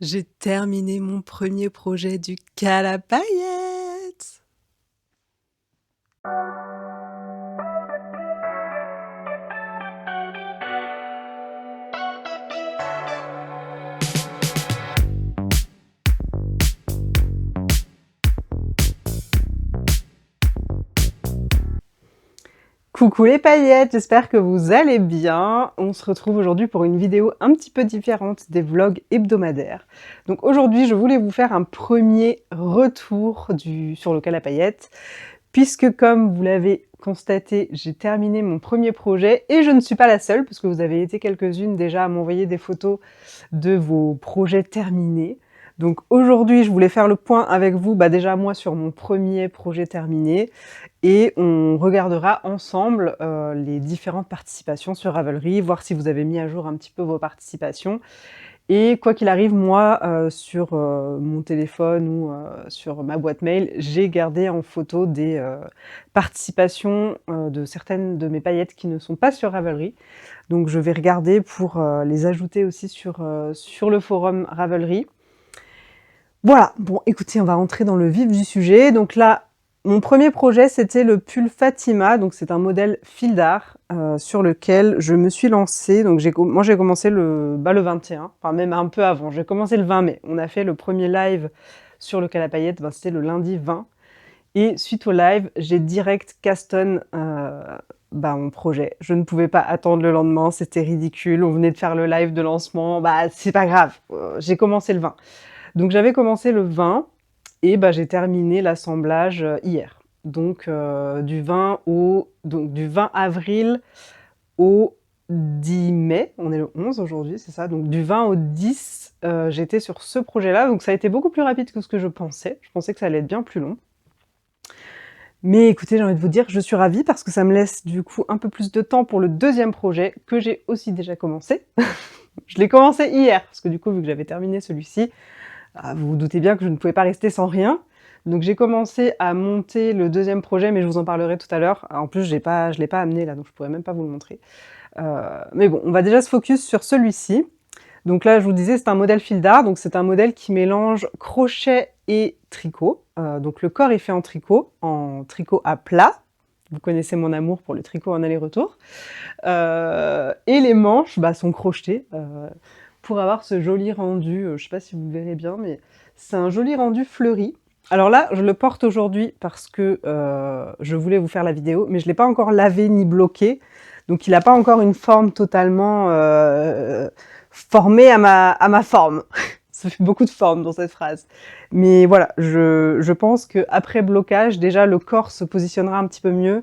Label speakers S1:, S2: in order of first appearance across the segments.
S1: J'ai terminé mon premier projet du cal à paillettes! Coucou les paillettes, j'espère que vous allez bien. On se retrouve aujourd'hui pour une vidéo un petit peu différente des vlogs hebdomadaires. Donc aujourd'hui, je voulais vous faire un premier retour sur le cal à paillettes, puisque comme vous l'avez constaté, j'ai terminé mon premier projet et je ne suis pas la seule, parce que vous avez été quelques-unes déjà à m'envoyer des photos de vos projets terminés. Donc aujourd'hui, je voulais faire le point avec vous, déjà moi sur mon premier projet terminé, et on regardera ensemble les différentes participations sur Ravelry, voir si vous avez mis à jour un petit peu vos participations. Et quoi qu'il arrive, moi, sur mon téléphone ou sur ma boîte mail, j'ai gardé en photo des participations de certaines de mes paillettes qui ne sont pas sur Ravelry. Donc je vais regarder pour les ajouter aussi sur le forum Ravelry. Voilà, bon écoutez, on va rentrer dans le vif du sujet. Donc là, mon premier projet, c'était le pull Fatima, donc c'est un modèle fil d'art sur lequel je me suis lancée. Donc moi j'ai commencé le 21, enfin même un peu avant, j'ai commencé le 20 mai. On a fait le premier live sur le cal à paillettes, c'était le lundi 20. Et suite au live, j'ai direct caston mon projet. Je ne pouvais pas attendre le lendemain, c'était ridicule, on venait de faire le live de lancement, c'est pas grave, j'ai commencé le 20. Donc j'avais commencé le 20 et j'ai terminé l'assemblage hier. Donc du 20 avril au 10 mai, on est le 11 aujourd'hui, c'est ça. Donc du 20 au 10, j'étais sur ce projet-là. Donc ça a été beaucoup plus rapide que ce que je pensais. Je pensais que ça allait être bien plus long. Mais écoutez, j'ai envie de vous dire, je suis ravie parce que ça me laisse du coup un peu plus de temps pour le deuxième projet que j'ai aussi déjà commencé. Je l'ai commencé hier parce que du coup, vu que j'avais terminé celui-ci, vous vous doutez bien que je ne pouvais pas rester sans rien. Donc j'ai commencé à monter le deuxième projet, mais je vous en parlerai tout à l'heure. En plus, je ne l'ai pas amené là, donc je pourrais même pas vous le montrer. Mais bon, on va déjà se focus sur celui-ci. Donc là, je vous disais, c'est un modèle fil d'art, donc c'est un modèle qui mélange crochet et tricot. Donc le corps est fait en tricot à plat. Vous connaissez mon amour pour le tricot en aller-retour. Et les manches sont crochetées pour avoir ce joli rendu. Je sais pas si vous le verrez bien, mais c'est un joli rendu fleuri. Alors là, je le porte aujourd'hui parce que je voulais vous faire la vidéo, mais je ne l'ai pas encore lavé ni bloqué. Donc il n'a pas encore une forme totalement formée à ma forme. Ça fait beaucoup de formes dans cette phrase. Mais voilà, je pense qu'après blocage, déjà le corps se positionnera un petit peu mieux.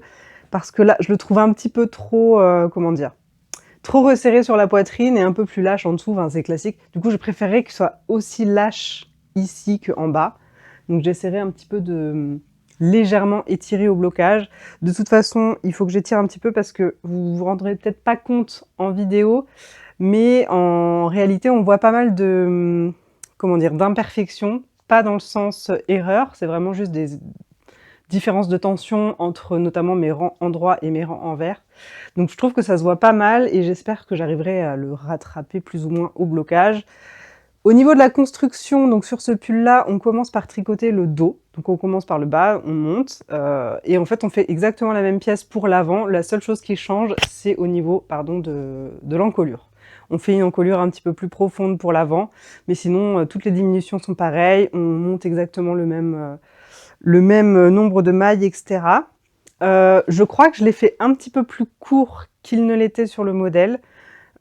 S1: Parce que là, je le trouve un petit peu trop, comment dire, trop resserré sur la poitrine et un peu plus lâche en dessous, enfin, c'est classique. Du coup, je préférerais qu'il soit aussi lâche ici qu'en bas. Donc j'essaierai un petit peu de légèrement étirer au blocage. De toute façon, il faut que j'étire un petit peu parce que vous vous rendrez peut-être pas compte en vidéo, mais en réalité, on voit pas mal de, comment dire, d'imperfections. Pas dans le sens erreur, c'est vraiment juste des différences de tension entre notamment mes rangs en droit et mes rangs en vert. Donc je trouve que ça se voit pas mal et j'espère que j'arriverai à le rattraper plus ou moins au blocage. Au niveau de la construction, donc sur ce pull-là, on commence par tricoter le dos. Donc on commence par le bas, on monte, et en fait on fait exactement la même pièce pour l'avant. La seule chose qui change, c'est au niveau de l'encolure. On fait une encolure un petit peu plus profonde pour l'avant, mais sinon toutes les diminutions sont pareilles. On monte exactement le même nombre de mailles, etc. Je crois que je l'ai fait un petit peu plus court qu'il ne l'était sur le modèle.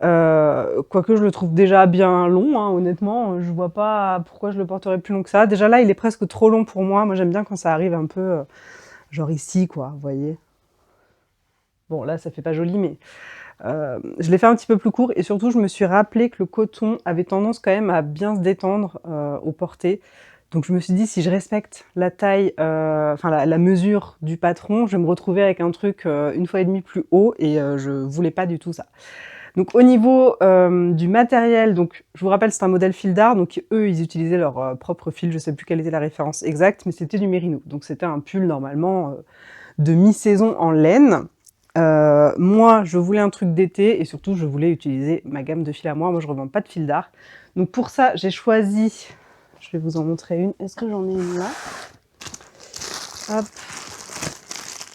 S1: Quoique je le trouve déjà bien long, hein, honnêtement, je vois pas pourquoi je le porterais plus long que ça. Déjà là, il est presque trop long pour moi. Moi, j'aime bien quand ça arrive un peu, genre ici, quoi, vous voyez. Bon, là, ça fait pas joli, mais je l'ai fait un petit peu plus court. Et surtout, je me suis rappelé que le coton avait tendance quand même à bien se détendre au porté. Donc je me suis dit, si je respecte la taille, la mesure du patron, je vais me retrouver avec un truc 1,5 fois plus haut, et je voulais pas du tout ça. Donc au niveau du matériel, donc je vous rappelle, c'est un modèle fil d'art, donc eux ils utilisaient leur propre fil, je sais plus quelle était la référence exacte, mais c'était du mérino. Donc c'était un pull normalement de mi-saison en laine. Moi, je voulais un truc d'été et surtout, je voulais utiliser ma gamme de fils à moi. Moi, je ne revends pas de fil d'art. Donc pour ça, j'ai choisi... Je vais vous en montrer une. Est-ce que j'en ai une là? Hop.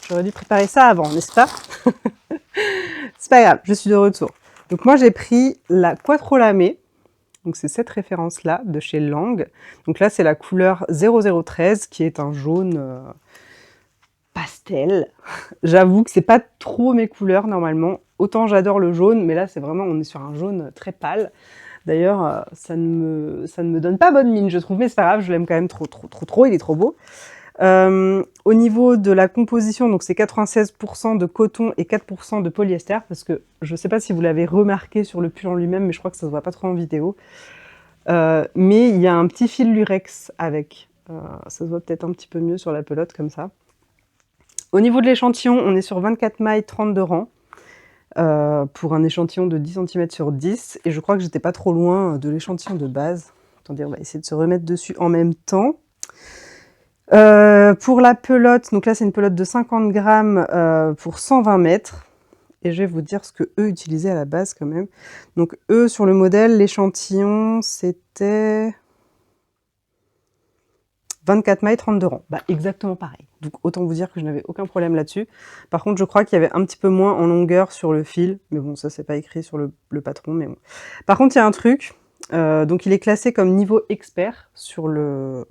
S1: J'aurais dû préparer ça avant, n'est-ce pas? C'est pas grave, je suis de retour. Donc moi, j'ai pris la Quattro Lame. Donc c'est cette référence-là, de chez Lang. Donc là, c'est la couleur 0013, qui est un jaune pastel. J'avoue que c'est pas trop mes couleurs, normalement. Autant j'adore le jaune, mais là, c'est vraiment, on est sur un jaune très pâle. D'ailleurs, ça ne me donne pas bonne mine, je trouve, mais c'est pas grave, je l'aime quand même trop, il est trop beau. Au niveau de la composition, donc c'est 96% de coton et 4% de polyester, parce que je sais pas si vous l'avez remarqué sur le pull en lui-même, mais je crois que ça se voit pas trop en vidéo. Mais il y a un petit fil lurex avec. Ça se voit peut-être un petit peu mieux sur la pelote comme ça. Au niveau de l'échantillon, on est sur 24 mailles, 32 rangs. Pour un échantillon de 10 cm sur 10. Et je crois que j'étais pas trop loin de l'échantillon de base. Attendez, on va essayer de se remettre dessus en même temps. Pour la pelote, donc là c'est une pelote de 50 grammes pour 120 mètres. Et je vais vous dire ce que eux utilisaient à la base quand même. Donc eux, sur le modèle, l'échantillon, c'était 24 mailles, 32 rangs. Bah, exactement pareil. Donc autant vous dire que je n'avais aucun problème là-dessus. Par contre, je crois qu'il y avait un petit peu moins en longueur sur le fil. Mais bon, ça, c'est pas écrit sur le patron. Mais bon. Par contre, il y a un truc. Donc il est classé comme niveau expert sur le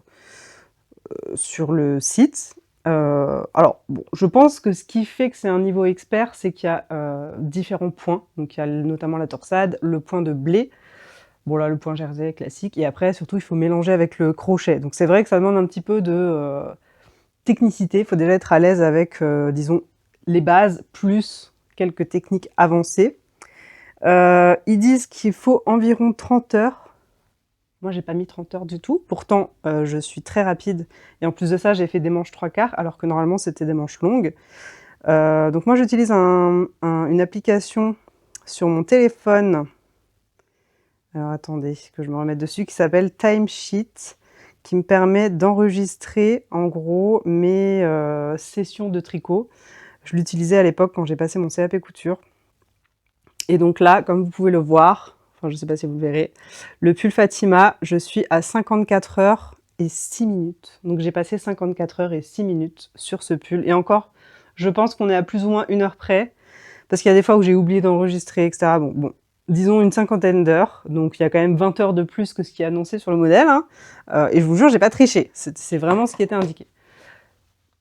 S1: site. Alors, bon, je pense que ce qui fait que c'est un niveau expert, c'est qu'il y a différents points. Donc il y a notamment la torsade, le point de blé. Bon là, le point jersey classique. Et après, surtout, il faut mélanger avec le crochet. Donc c'est vrai que ça demande un petit peu de technicité. Il faut déjà être à l'aise avec, disons, les bases, plus quelques techniques avancées. Ils disent qu'il faut environ 30 heures. Moi, j'ai pas mis 30 heures du tout. Pourtant, je suis très rapide. Et en plus de ça, j'ai fait des manches 3/4, alors que normalement, c'était des manches longues. Donc moi, j'utilise une application sur mon téléphone. Alors attendez, que je me remette dessus, qui s'appelle Timesheet, qui me permet d'enregistrer en gros mes sessions de tricot. Je l'utilisais à l'époque quand j'ai passé mon CAP couture. Et donc là, comme vous pouvez le voir, enfin je ne sais pas si vous le verrez, le pull Fatima, je suis à 54 heures et 6 minutes. Donc j'ai passé 54 heures et 6 minutes sur ce pull. Et encore, je pense qu'on est à plus ou moins 1 heure près, parce qu'il y a des fois où j'ai oublié d'enregistrer, etc. Bon, disons une 50aine d'heures, donc il y a quand même 20 heures de plus que ce qui est annoncé sur le modèle, hein. Et je vous jure, j'ai pas triché, c'est vraiment ce qui était indiqué.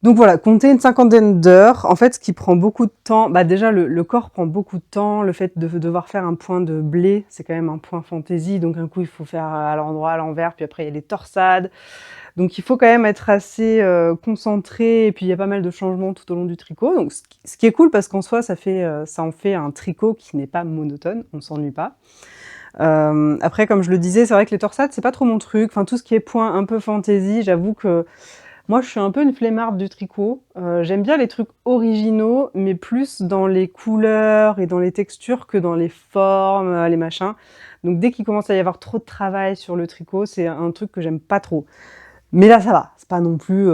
S1: Donc voilà, compter une 50aine d'heures, en fait ce qui prend beaucoup de temps, bah déjà le corps prend beaucoup de temps, le fait de devoir faire un point de blé, c'est quand même un point fantaisie, donc un coup il faut faire à l'endroit, à l'envers, puis après il y a les torsades, donc il faut quand même être assez concentré, et puis il y a pas mal de changements tout au long du tricot, donc ce qui est cool parce qu'en soi ça en fait un tricot qui n'est pas monotone, on s'ennuie pas. Après comme je le disais, c'est vrai que les torsades c'est pas trop mon truc, enfin tout ce qui est point un peu fantaisie, j'avoue que moi, je suis un peu une flemmarde du tricot. J'aime bien les trucs originaux, mais plus dans les couleurs et dans les textures que dans les formes, les machins. Donc dès qu'il commence à y avoir trop de travail sur le tricot, c'est un truc que j'aime pas trop. Mais là, ça va. C'est pas non plus...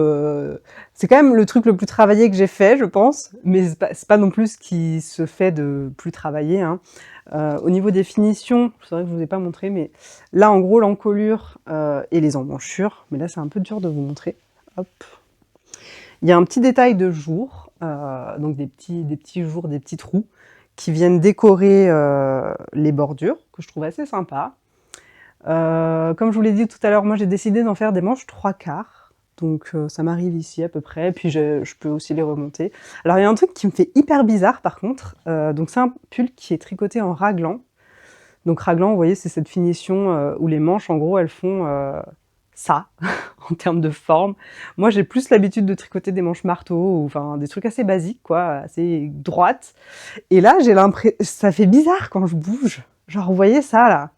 S1: C'est quand même le truc le plus travaillé que j'ai fait, je pense. Mais c'est pas non plus ce qui se fait de plus travaillé, hein. Au niveau des finitions, c'est vrai que je vous ai pas montré, mais là, en gros, l'encolure et les emmanchures. Mais là, c'est un peu dur de vous montrer. Hop. Il y a un petit détail de jour, donc des petits jours, des petits trous, qui viennent décorer les bordures, que je trouve assez sympa. Comme je vous l'ai dit tout à l'heure, moi j'ai décidé d'en faire des manches 3/4, donc ça m'arrive ici à peu près, puis je peux aussi les remonter. Alors il y a un truc qui me fait hyper bizarre par contre, donc c'est un pull qui est tricoté en raglan. Donc raglan, vous voyez, c'est cette finition où les manches, en gros, elles font ça, en termes de forme. Moi, j'ai plus l'habitude de tricoter des manches marteau, ou enfin des trucs assez basiques, quoi, assez droites. Et là, j'ai l'impression, ça fait bizarre quand je bouge. Genre, vous voyez ça, là?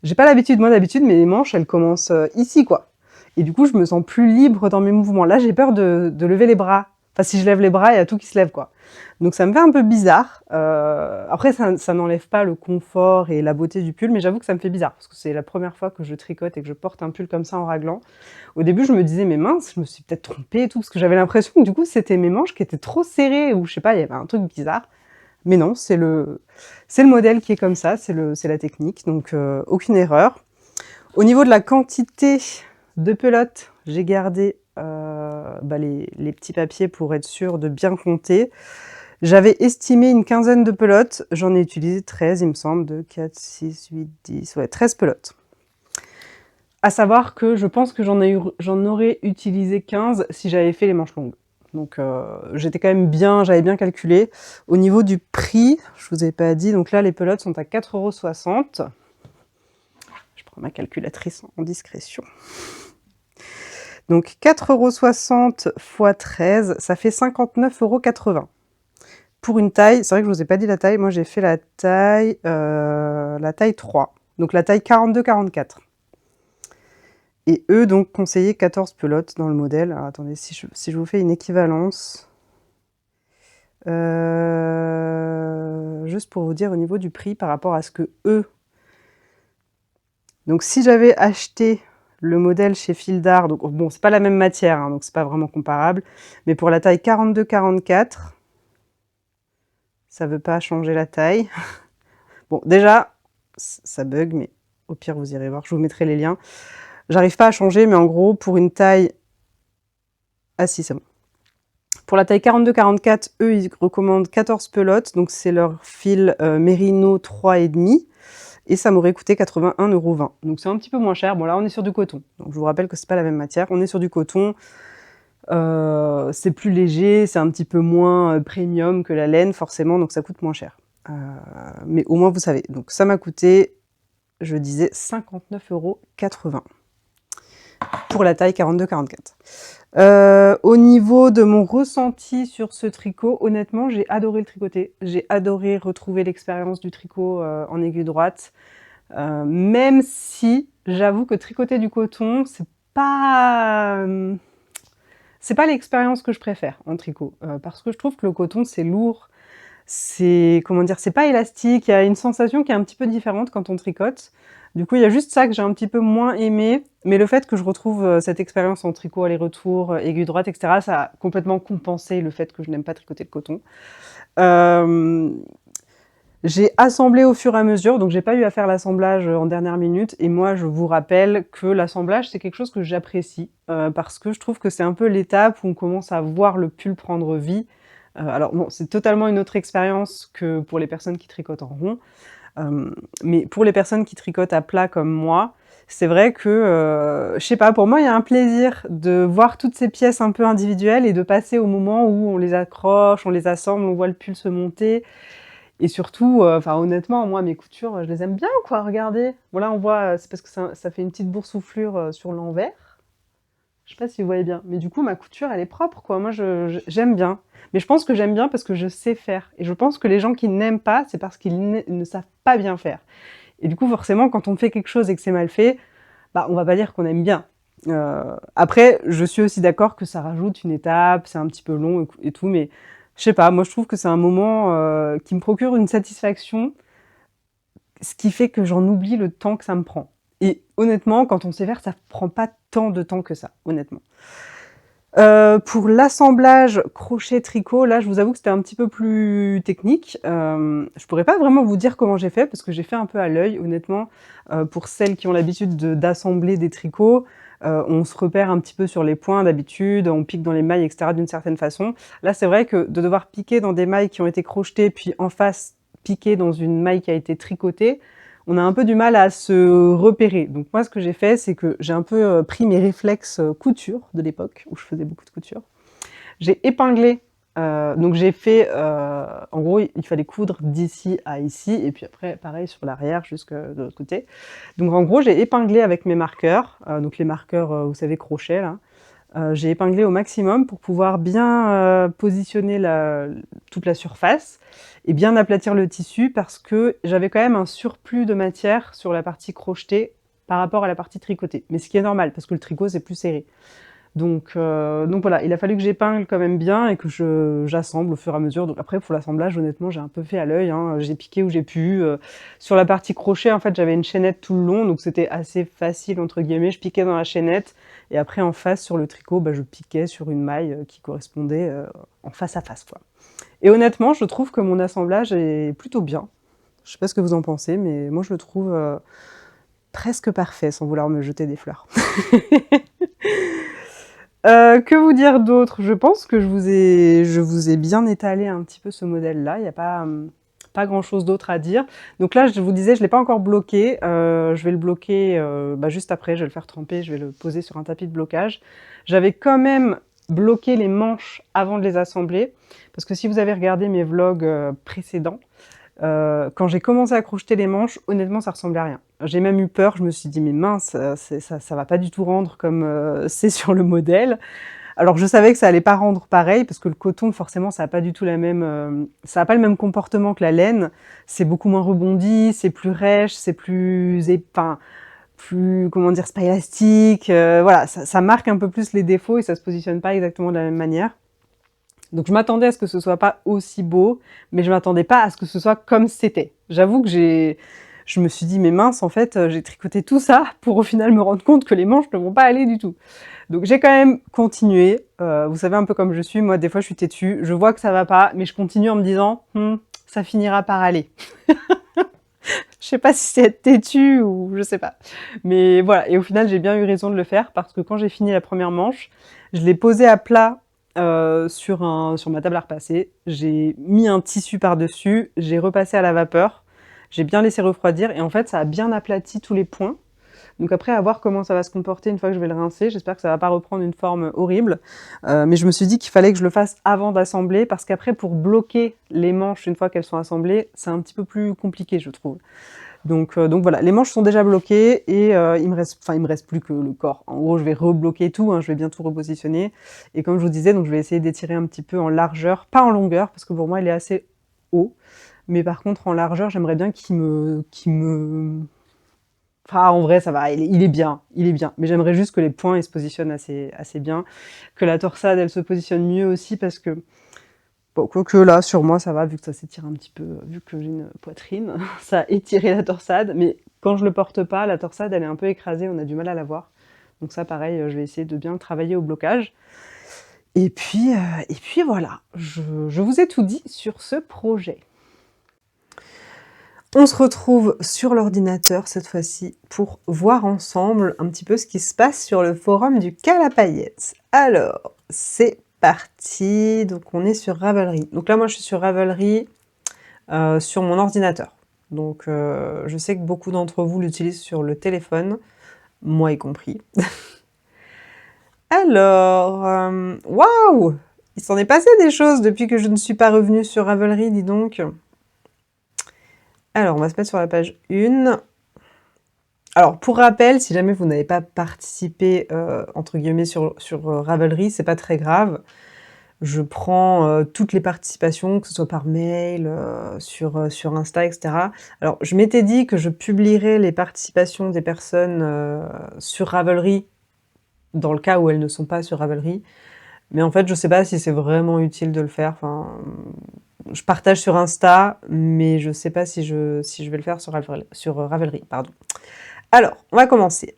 S1: J'ai pas l'habitude, moi d'habitude, mes manches, elles commencent ici, quoi. Et du coup, je me sens plus libre dans mes mouvements. Là, j'ai peur de lever les bras Enfin, si je lève les bras, il y a tout qui se lève, quoi. Donc ça me fait un peu bizarre. Après, ça n'enlève pas le confort et la beauté du pull, mais j'avoue que ça me fait bizarre, parce que c'est la première fois que je tricote et que je porte un pull comme ça en raglan. Au début, je me disais, mais mince, je me suis peut-être trompée et tout, parce que j'avais l'impression que du coup, c'était mes manches qui étaient trop serrées, ou je sais pas, il y avait un truc bizarre. Mais non, c'est le modèle qui est comme ça, c'est la technique, donc aucune erreur. Au niveau de la quantité de pelotes, j'ai gardé les petits papiers pour être sûr de bien compter. J'avais estimé une quinzaine de pelotes, j'en ai utilisé 13, il me semble, 2, 4, 6, 8, 10, ouais, 13 pelotes. À savoir que je pense que j'en aurais utilisé 15 si j'avais fait les manches longues. Donc j'étais quand même bien, j'avais bien calculé. Au niveau du prix, je vous ai pas dit, donc là les pelotes sont à 4,60 €. Je prends ma calculatrice en discrétion. Donc 4,60 € x 13, ça fait 59,80 €. Pour une taille, c'est vrai que je vous ai pas dit la taille, moi j'ai fait la taille 3, donc la taille 42-44. Et eux, donc, conseillaient 14 pelotes dans le modèle. Alors, attendez, si je vous fais une équivalence. Juste pour vous dire au niveau du prix par rapport à ce que eux... Donc, si j'avais acheté le modèle chez Fil d'Art, donc bon, c'est pas la même matière, hein, donc c'est pas vraiment comparable, mais pour la taille 42-44, ça veut pas changer la taille. Bon, déjà, ça bug, mais au pire, vous irez voir, je vous mettrai les liens. J'arrive pas à changer, mais en gros, pour une taille... Ah si, c'est bon. Pour la taille 42-44, eux, ils recommandent 14 pelotes, donc c'est leur fil Merino 3,5, et ça m'aurait coûté 81,20 €. Donc c'est un petit peu moins cher. Bon, là, on est sur du coton. Donc je vous rappelle que c'est pas la même matière. On est sur du coton. C'est plus léger, c'est un petit peu moins premium que la laine, forcément, donc ça coûte moins cher. Mais au moins, vous savez. Donc ça m'a coûté, je disais, 59,80 € pour la taille 42-44. Au niveau de mon ressenti sur ce tricot, honnêtement, j'ai adoré le tricoter. J'ai adoré retrouver l'expérience du tricot en aiguille droite. Même si, j'avoue que tricoter du coton, c'est pas l'expérience que je préfère en tricot. Parce que je trouve que le coton, c'est lourd. C'est, comment dire, c'est pas élastique. Il y a une sensation qui est un petit peu différente quand on tricote. Du coup, il y a juste ça que j'ai un petit peu moins aimé, mais le fait que je retrouve cette expérience en tricot aller-retour, aiguille droite, etc., ça a complètement compensé le fait que je n'aime pas tricoter le coton. J'ai assemblé au fur et à mesure, donc j'ai pas eu à faire l'assemblage en dernière minute, et moi je vous rappelle que l'assemblage c'est quelque chose que j'apprécie, parce que je trouve que c'est un peu l'étape où on commence à voir le pull prendre vie. Alors bon, c'est totalement une autre expérience que pour les personnes qui tricotent en rond, mais pour les personnes qui tricotent à plat comme moi, c'est vrai que, je sais pas, pour moi il y a un plaisir de voir toutes ces pièces un peu individuelles et de passer au moment où on les accroche, on les assemble, on voit le pull se monter. Et surtout, enfin honnêtement, moi mes coutures, je les aime bien quoi, regardez. Bon là on voit, c'est parce que ça fait une petite boursouflure sur l'envers. Je sais pas si vous voyez bien, mais du coup ma couture elle est propre quoi, moi j'aime bien. Mais je pense que j'aime bien parce que je sais faire. Et je pense que les gens qui n'aiment pas, c'est parce qu'ils ne savent pas bien faire. Et du coup forcément quand on fait quelque chose et que c'est mal fait, bah on va pas dire qu'on aime bien. Après, je suis aussi d'accord que ça rajoute une étape, c'est un petit peu long et tout, mais je sais pas, moi je trouve que c'est un moment qui me procure une satisfaction, ce qui fait que j'en oublie le temps que ça me prend. Et honnêtement, quand on sait faire, ça prend pas tant de temps que ça, honnêtement. Pour l'assemblage crochet-tricot, là je vous avoue que c'était un petit peu plus technique. Je pourrais pas vraiment vous dire comment j'ai fait, parce que j'ai fait un peu à l'œil, honnêtement. Pour celles qui ont l'habitude d'assembler des tricots, on se repère un petit peu sur les points d'habitude, on pique dans les mailles, etc. d'une certaine façon. Là c'est vrai que de devoir piquer dans des mailles qui ont été crochetées, puis en face piquer dans une maille qui a été tricotée, on a un peu du mal à se repérer. Donc moi, ce que j'ai fait, c'est que j'ai un peu pris mes réflexes couture de l'époque, où je faisais beaucoup de couture. J'ai épinglé, donc j'ai fait, en gros, il fallait coudre d'ici à ici, et puis après, pareil sur l'arrière, jusque de l'autre côté. Donc en gros, j'ai épinglé avec mes marqueurs, donc les marqueurs, vous savez, crochet, là. J'ai épinglé au maximum pour pouvoir bien positionner toute la surface et bien aplatir le tissu, parce que j'avais quand même un surplus de matière sur la partie crochetée par rapport à la partie tricotée. Mais ce qui est normal, parce que le tricot c'est plus serré. Donc voilà, il a fallu que j'épingle quand même bien et que j'assemble au fur et à mesure. Donc après, pour l'assemblage, honnêtement, j'ai un peu fait à l'œil, hein. J'ai piqué où j'ai pu. Sur la partie crochet, en fait, j'avais une chaînette tout le long, donc c'était assez facile, entre guillemets. Je piquais dans la chaînette et après, en face, sur le tricot, bah, je piquais sur une maille qui correspondait en face à face, quoi. Et honnêtement, je trouve que mon assemblage est plutôt bien. Je sais pas ce que vous en pensez, mais moi, je le trouve presque parfait, sans vouloir me jeter des fleurs. Que vous dire d'autre? Je pense que je vous ai bien étalé un petit peu ce modèle-là. Il n'y a pas grand-chose d'autre à dire. Donc là, je vous disais, je ne l'ai pas encore bloqué. Je vais le bloquer bah, juste après. Je vais le faire tremper. Je vais le poser sur un tapis de blocage. J'avais quand même bloqué les manches avant de les assembler. Parce que si vous avez regardé mes vlogs précédents, quand j'ai commencé à crocheter les manches, honnêtement, ça ressemblait à rien. J'ai même eu peur, je me suis dit, mais mince, ça va pas du tout rendre comme c'est sur le modèle. Alors je savais que ça allait pas rendre pareil, parce que le coton, forcément, ça a pas du tout la même, ça a pas le même comportement que la laine. C'est beaucoup moins rebondi, c'est plus rêche, c'est plus épais, plus, comment dire, c'est pas élastique. Voilà, ça marque un peu plus les défauts et ça se positionne pas exactement de la même manière. Donc je m'attendais à ce que ce soit pas aussi beau, mais je m'attendais pas à ce que ce soit comme c'était. J'avoue que je me suis dit, mais mince, en fait, j'ai tricoté tout ça pour au final me rendre compte que les manches ne vont pas aller du tout. Donc j'ai quand même continué. Vous savez, un peu comme je suis, moi, des fois, je suis têtue. Je vois que ça va pas, mais je continue en me disant, ça finira par aller. Je sais pas si c'est être têtue ou je sais pas. Mais voilà, et au final, j'ai bien eu raison de le faire parce que quand j'ai fini la première manche, je l'ai posée à plat sur ma table à repasser. J'ai mis un tissu par-dessus, j'ai repassé à la vapeur, j'ai bien laissé refroidir et en fait, ça a bien aplati tous les points. Donc après, à voir comment ça va se comporter une fois que je vais le rincer. J'espère que ça va pas reprendre une forme horrible. Mais je me suis dit qu'il fallait que je le fasse avant d'assembler parce qu'après, pour bloquer les manches une fois qu'elles sont assemblées, c'est un petit peu plus compliqué, je trouve. Donc voilà, les manches sont déjà bloquées et il me reste plus que le corps. En gros, je vais rebloquer tout, hein, je vais bien tout repositionner. Et comme je vous disais, donc je vais essayer d'étirer un petit peu en largeur, pas en longueur, parce que pour moi, il est assez haut. Mais par contre, en largeur, j'aimerais bien Enfin, en vrai, ça va, il est bien, il est bien. Mais j'aimerais juste que les points, ils se positionnent assez bien. Que la torsade, elle se positionne mieux aussi, parce que bon, quoique là, sur moi, ça va, vu que ça s'étire un petit peu, vu que j'ai une poitrine, ça a étiré la torsade, mais quand je le porte pas, la torsade, elle est un peu écrasée, on a du mal à la voir. Donc ça, pareil, je vais essayer de bien travailler au blocage. Et puis voilà, je vous ai tout dit sur ce projet. On se retrouve sur l'ordinateur cette fois-ci pour voir ensemble un petit peu ce qui se passe sur le forum du Cal à paillettes. Alors, c'est parti, donc on est sur Ravelry. Donc là, moi, je suis sur Ravelry sur mon ordinateur. Donc, je sais que beaucoup d'entre vous l'utilisent sur le téléphone, moi y compris. Alors, waouh! Il s'en est passé des choses depuis que je ne suis pas revenue sur Ravelry, dis donc. Alors, on va se mettre sur la page 1. Alors, pour rappel, si jamais vous n'avez pas participé, entre guillemets, sur Ravelry, c'est pas très grave. Je prends toutes les participations, que ce soit par mail, sur Insta, etc. Alors, je m'étais dit que je publierais les participations des personnes sur Ravelry, dans le cas où elles ne sont pas sur Ravelry. Mais en fait, je sais pas si c'est vraiment utile de le faire. Enfin, je partage sur Insta, mais je sais pas si je vais le faire sur Ravelry, pardon. Alors, on va commencer.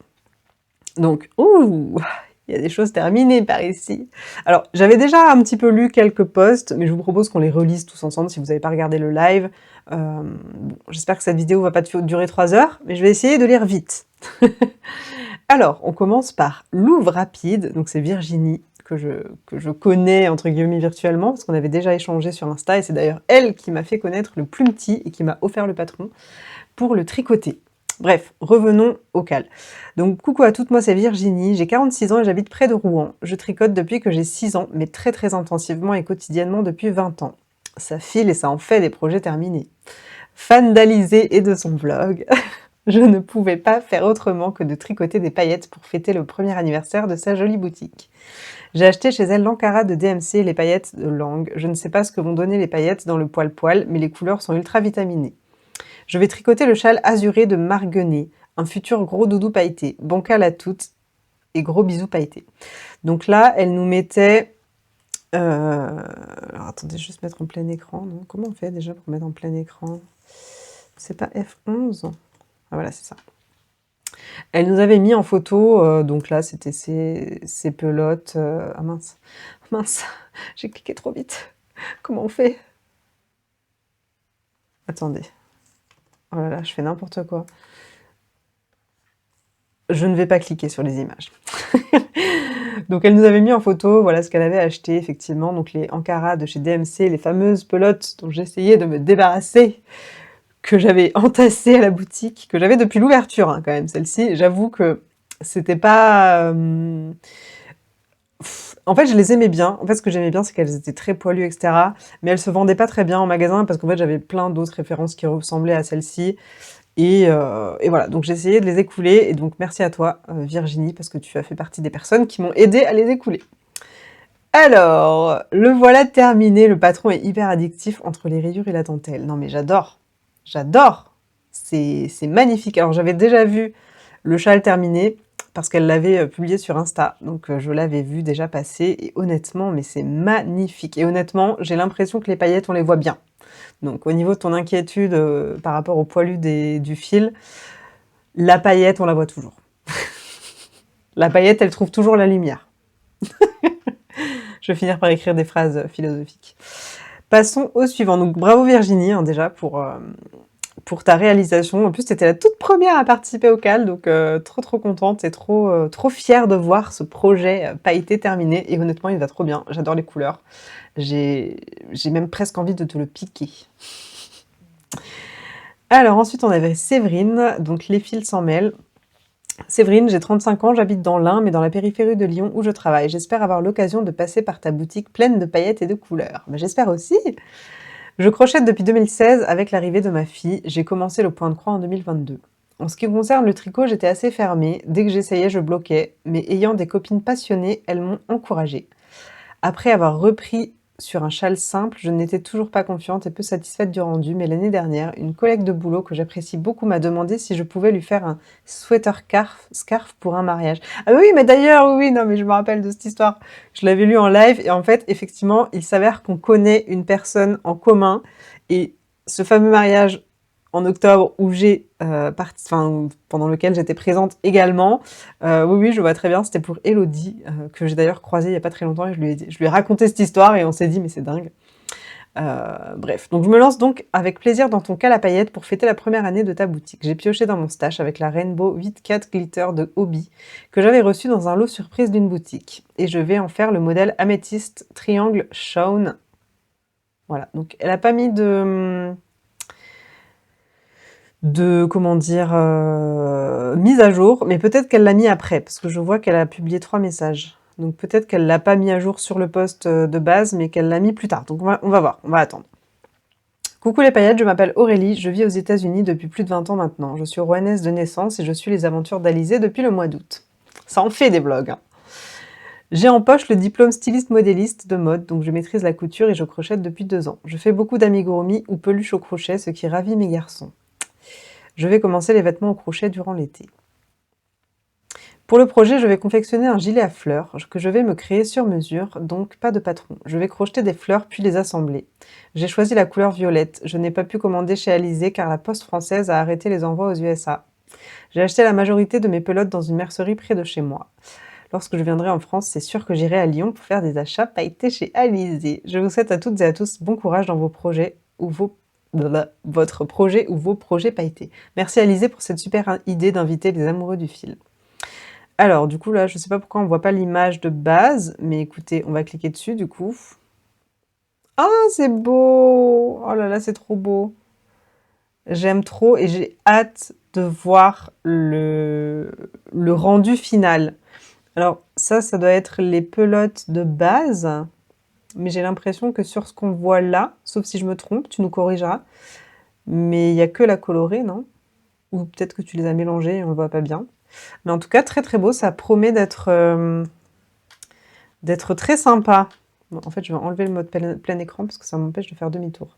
S1: Donc, ouh, il y a des choses terminées par ici. Alors, j'avais déjà un petit peu lu quelques posts, mais je vous propose qu'on les relise tous ensemble si vous n'avez pas regardé le live. Bon, j'espère que cette vidéo va pas durer 3 heures, mais je vais essayer de lire vite. Alors, on commence par Louve Rapide, donc c'est Virginie, que je connais entre guillemets virtuellement, parce qu'on avait déjà échangé sur Insta, et c'est d'ailleurs elle qui m'a fait connaître le plus petit et qui m'a offert le patron pour le tricoter. Bref, revenons au cal. Donc coucou à toutes, moi c'est Virginie, j'ai 46 ans et j'habite près de Rouen. Je tricote depuis que j'ai 6 ans, mais très intensivement et quotidiennement depuis 20 ans. Ça file et ça en fait des projets terminés. Fan d'Alizé et de son vlog, je ne pouvais pas faire autrement que de tricoter des paillettes pour fêter le premier anniversaire de sa jolie boutique. J'ai acheté chez elle l'Ankara de DMC et les paillettes de Lang. Je ne sais pas ce que vont donner les paillettes dans le poil-poil, mais les couleurs sont ultra vitaminées. Je vais tricoter le châle azuré de Marguenet, un futur gros doudou pailleté. Bon cal à toutes. et gros bisous pailletés. Donc là, elle nous mettait... alors attendez, juste mettre en plein écran. Non, comment on fait déjà pour mettre en plein écran? C'est pas F11? Ah voilà, c'est ça. Elle nous avait mis en photo, donc là, c'était ses pelotes. Ah mince, mince, j'ai cliqué trop vite. Comment on fait? Attendez. Oh là là, je fais n'importe quoi. Je ne vais pas cliquer sur les images. Donc elle nous avait mis en photo, voilà ce qu'elle avait acheté, effectivement, donc les Ankara de chez DMC, les fameuses pelotes dont j'essayais de me débarrasser, que j'avais entassées à la boutique, que j'avais depuis l'ouverture, hein, quand même, celle-ci. J'avoue que c'était pas... En fait, je les aimais bien. En fait, ce que j'aimais bien, c'est qu'elles étaient très poilues, etc. Mais elles se vendaient pas très bien en magasin, parce qu'en fait, j'avais plein d'autres références qui ressemblaient à celle-ci. Et voilà, donc j'ai essayé de les écouler, et donc merci à toi, Virginie, parce que tu as fait partie des personnes qui m'ont aidé à les écouler. Alors, le voilà terminé, le patron est hyper addictif entre les rayures et la dentelle. Non mais j'adore, j'adore, c'est magnifique. Alors j'avais déjà vu le châle terminé, parce qu'elle l'avait publié sur Insta, donc je l'avais vu déjà passer, et honnêtement, mais c'est magnifique. Et honnêtement, j'ai l'impression que les paillettes, on les voit bien. Donc au niveau de ton inquiétude par rapport au poilu du fil, la paillette, on la voit toujours. La paillette, elle trouve toujours la lumière. Je vais finir par écrire des phrases philosophiques. Passons au suivant. Donc bravo Virginie, hein, déjà, pour ta réalisation. En plus, tu étais la toute première à participer au CAL, donc trop contente et trop fière de voir ce projet pailleté terminé. Et honnêtement, il va trop bien. J'adore les couleurs. J'ai même presque envie de te le piquer. Alors ensuite, on avait Séverine, donc les fils s'en mêlent. Séverine, j'ai 35 ans, j'habite dans l'Ain, mais dans la périphérie de Lyon où je travaille. J'espère avoir l'occasion de passer par ta boutique pleine de paillettes et de couleurs. Mais j'espère aussi. Je crochète depuis 2016 avec l'arrivée de ma fille. J'ai commencé le point de croix en 2022. En ce qui concerne le tricot, j'étais assez fermée. Dès que j'essayais, je bloquais. Mais ayant des copines passionnées, elles m'ont encouragée. Après avoir repris sur un châle simple, je n'étais toujours pas confiante et peu satisfaite du rendu, mais l'année dernière, une collègue de boulot que j'apprécie beaucoup m'a demandé si je pouvais lui faire un sweater scarf pour un mariage. Ah oui, mais d'ailleurs, oui, non, mais je me rappelle de cette histoire. Je l'avais lu en live et en fait, effectivement, il s'avère qu'on connaît une personne en commun et ce fameux mariage en octobre où j'ai pendant lequel j'étais présente également. Oui, je vois très bien, c'était pour Elodie, que j'ai d'ailleurs croisée il y a pas très longtemps et je lui ai raconté cette histoire et on s'est dit mais c'est dingue. Bref, donc je me lance donc avec plaisir dans ton cal à paillettes pour fêter la première année de ta boutique. J'ai pioché dans mon stash avec la Rainbow 8-4 Glitter de Hobby que j'avais reçue dans un lot surprise d'une boutique. Et je vais en faire le modèle Amethyst Triangle Shone. Voilà, donc elle a pas mis comment dire, mise à jour, mais peut-être qu'elle l'a mis après, parce que je vois qu'elle a publié 3 messages. Donc peut-être qu'elle l'a pas mis à jour sur le post de base, mais qu'elle l'a mis plus tard. Donc on va voir, on va attendre. Coucou les paillettes, je m'appelle Aurélie, je vis aux États-Unis depuis plus de 20 ans maintenant. Je suis rouennaise de naissance et je suis les aventures d'Alizée depuis le mois d'août. Ça en fait des vlogs, hein. J'ai en poche le diplôme styliste modéliste de mode, donc je maîtrise la couture et je crochète depuis 2 ans. Je fais beaucoup d'amigurumi ou peluches au crochet, ce qui ravit mes garçons. Je vais commencer les vêtements au crochet durant l'été. Pour le projet, je vais confectionner un gilet à fleurs que je vais me créer sur mesure, donc pas de patron. Je vais crocheter des fleurs puis les assembler. J'ai choisi la couleur violette. Je n'ai pas pu commander chez Alizé car la poste française a arrêté les envois aux USA. J'ai acheté la majorité de mes pelotes dans une mercerie près de chez moi. Lorsque je viendrai en France, c'est sûr que j'irai à Lyon pour faire des achats pailletés chez Alizé. Je vous souhaite à toutes et à tous bon courage dans vos projets ou votre projet ou vos projets pailletés. Merci Alizé pour cette super idée d'inviter les amoureux du fil. Alors, du coup, là, je sais pas pourquoi on voit pas l'image de base, mais écoutez, on va cliquer dessus, du coup. Ah, c'est beau! Oh là là, c'est trop beau! J'aime trop et j'ai hâte de voir le rendu final. Alors, ça doit être les pelotes de base, mais j'ai l'impression que sur ce qu'on voit là, sauf si je me trompe, tu nous corrigeras, mais il n'y a que la colorée, non? Ou peut-être que tu les as mélangées et on le voit pas bien. Mais en tout cas, très beau, ça promet d'être très sympa. Bon, en fait, je vais enlever le mode plein écran parce que ça m'empêche de faire demi-tour.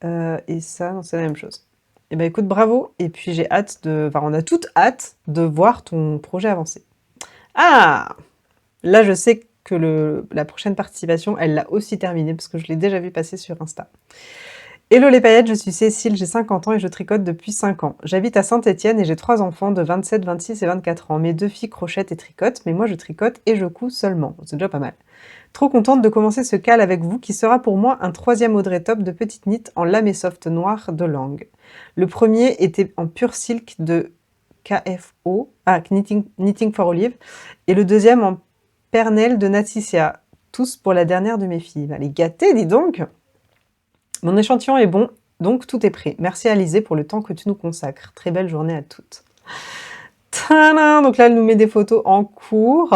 S1: Et ça, non, c'est la même chose. Et ben écoute, bravo, et puis j'ai hâte on a toutes hâte de voir ton projet avancer. Ah! Là, je sais que la prochaine participation, elle l'a aussi terminé parce que je l'ai déjà vu passer sur Insta. Hello les paillettes, je suis Cécile, j'ai 50 ans et je tricote depuis 5 ans. J'habite à Saint-Étienne et j'ai 3 enfants de 27, 26 et 24 ans. Mes 2 filles crochettent et tricotent, mais moi je tricote et je couds seulement. C'est déjà pas mal. Trop contente de commencer ce cal avec vous qui sera pour moi un 3e Audrey Top de petites knits en lame et soft noir de langue. Le premier était en pur silk de KFO, Knitting for Olive, et le deuxième en Pernel de Naticia, tous pour la dernière de mes filles. Elle est gâtée, dis donc! Mon échantillon est bon, donc tout est prêt. Merci Alizé pour le temps que tu nous consacres. Très belle journée à toutes. Tadam! Donc là, elle nous met des photos en cours.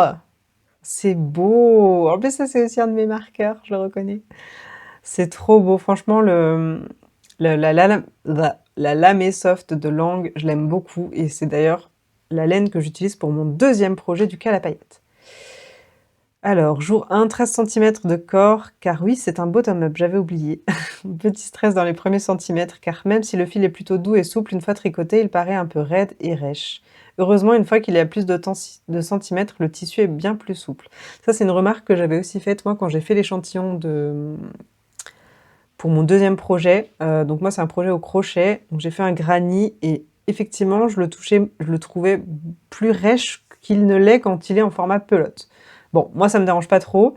S1: C'est beau! En plus, ça, c'est aussi un de mes marqueurs, je le reconnais. C'est trop beau. Franchement, la lamée soft de langue, je l'aime beaucoup. Et c'est d'ailleurs la laine que j'utilise pour mon 2e projet du cal à paillettes. Alors, jour 1, 13 cm de corps, car oui, c'est un bottom-up, j'avais oublié. Petit stress dans les premiers centimètres, car même si le fil est plutôt doux et souple, une fois tricoté, il paraît un peu raide et rêche. Heureusement, une fois qu'il y a plus de centimètres, le tissu est bien plus souple. Ça, c'est une remarque que j'avais aussi faite, moi, quand j'ai fait l'échantillon pour mon 2e projet. Donc moi, c'est un projet au crochet, donc j'ai fait un granny, et effectivement, je le trouvais plus rêche qu'il ne l'est quand il est en format pelote. Bon, moi, ça me dérange pas trop,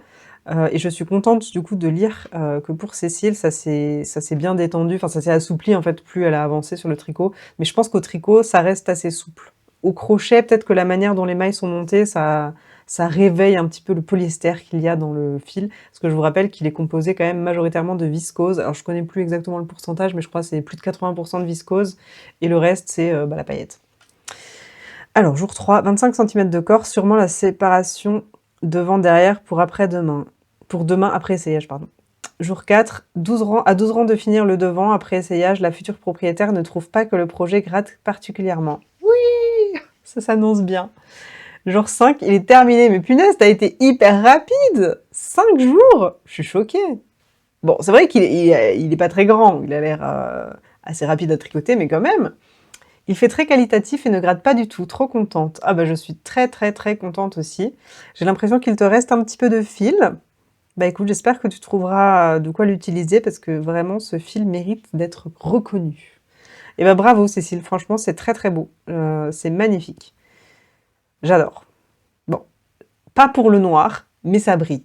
S1: et je suis contente du coup de lire que pour Cécile, ça s'est bien détendu, enfin ça s'est assoupli en fait, plus elle a avancé sur le tricot. Mais je pense qu'au tricot, ça reste assez souple. Au crochet, peut-être que la manière dont les mailles sont montées, ça réveille un petit peu le polyester qu'il y a dans le fil. Parce que je vous rappelle qu'il est composé quand même majoritairement de viscose. Alors je connais plus exactement le pourcentage, mais je crois que c'est plus de 80% de viscose, et le reste c'est la paillette. Alors, jour 3, 25 cm de corps, sûrement la séparation devant-derrière pour après-demain. Pour demain après essayage, pardon. Jour 4, à 12 rangs de finir le devant, après essayage, la future propriétaire ne trouve pas que le projet gratte particulièrement. Oui! Ça s'annonce bien. Jour 5, il est terminé. Mais punaise, t'as été hyper rapide! 5 jours! Je suis choquée. Bon, c'est vrai qu'il est pas très grand, il a l'air assez rapide à tricoter, mais quand même. Il fait très qualitatif et ne gratte pas du tout, trop contente. Ah bah je suis très très très contente aussi. J'ai l'impression qu'il te reste un petit peu de fil. Bah écoute, j'espère que tu trouveras de quoi l'utiliser parce que vraiment ce fil mérite d'être reconnu. Et bah bravo Cécile, franchement c'est très très beau. C'est magnifique. J'adore. Bon, pas pour le noir, mais ça brille.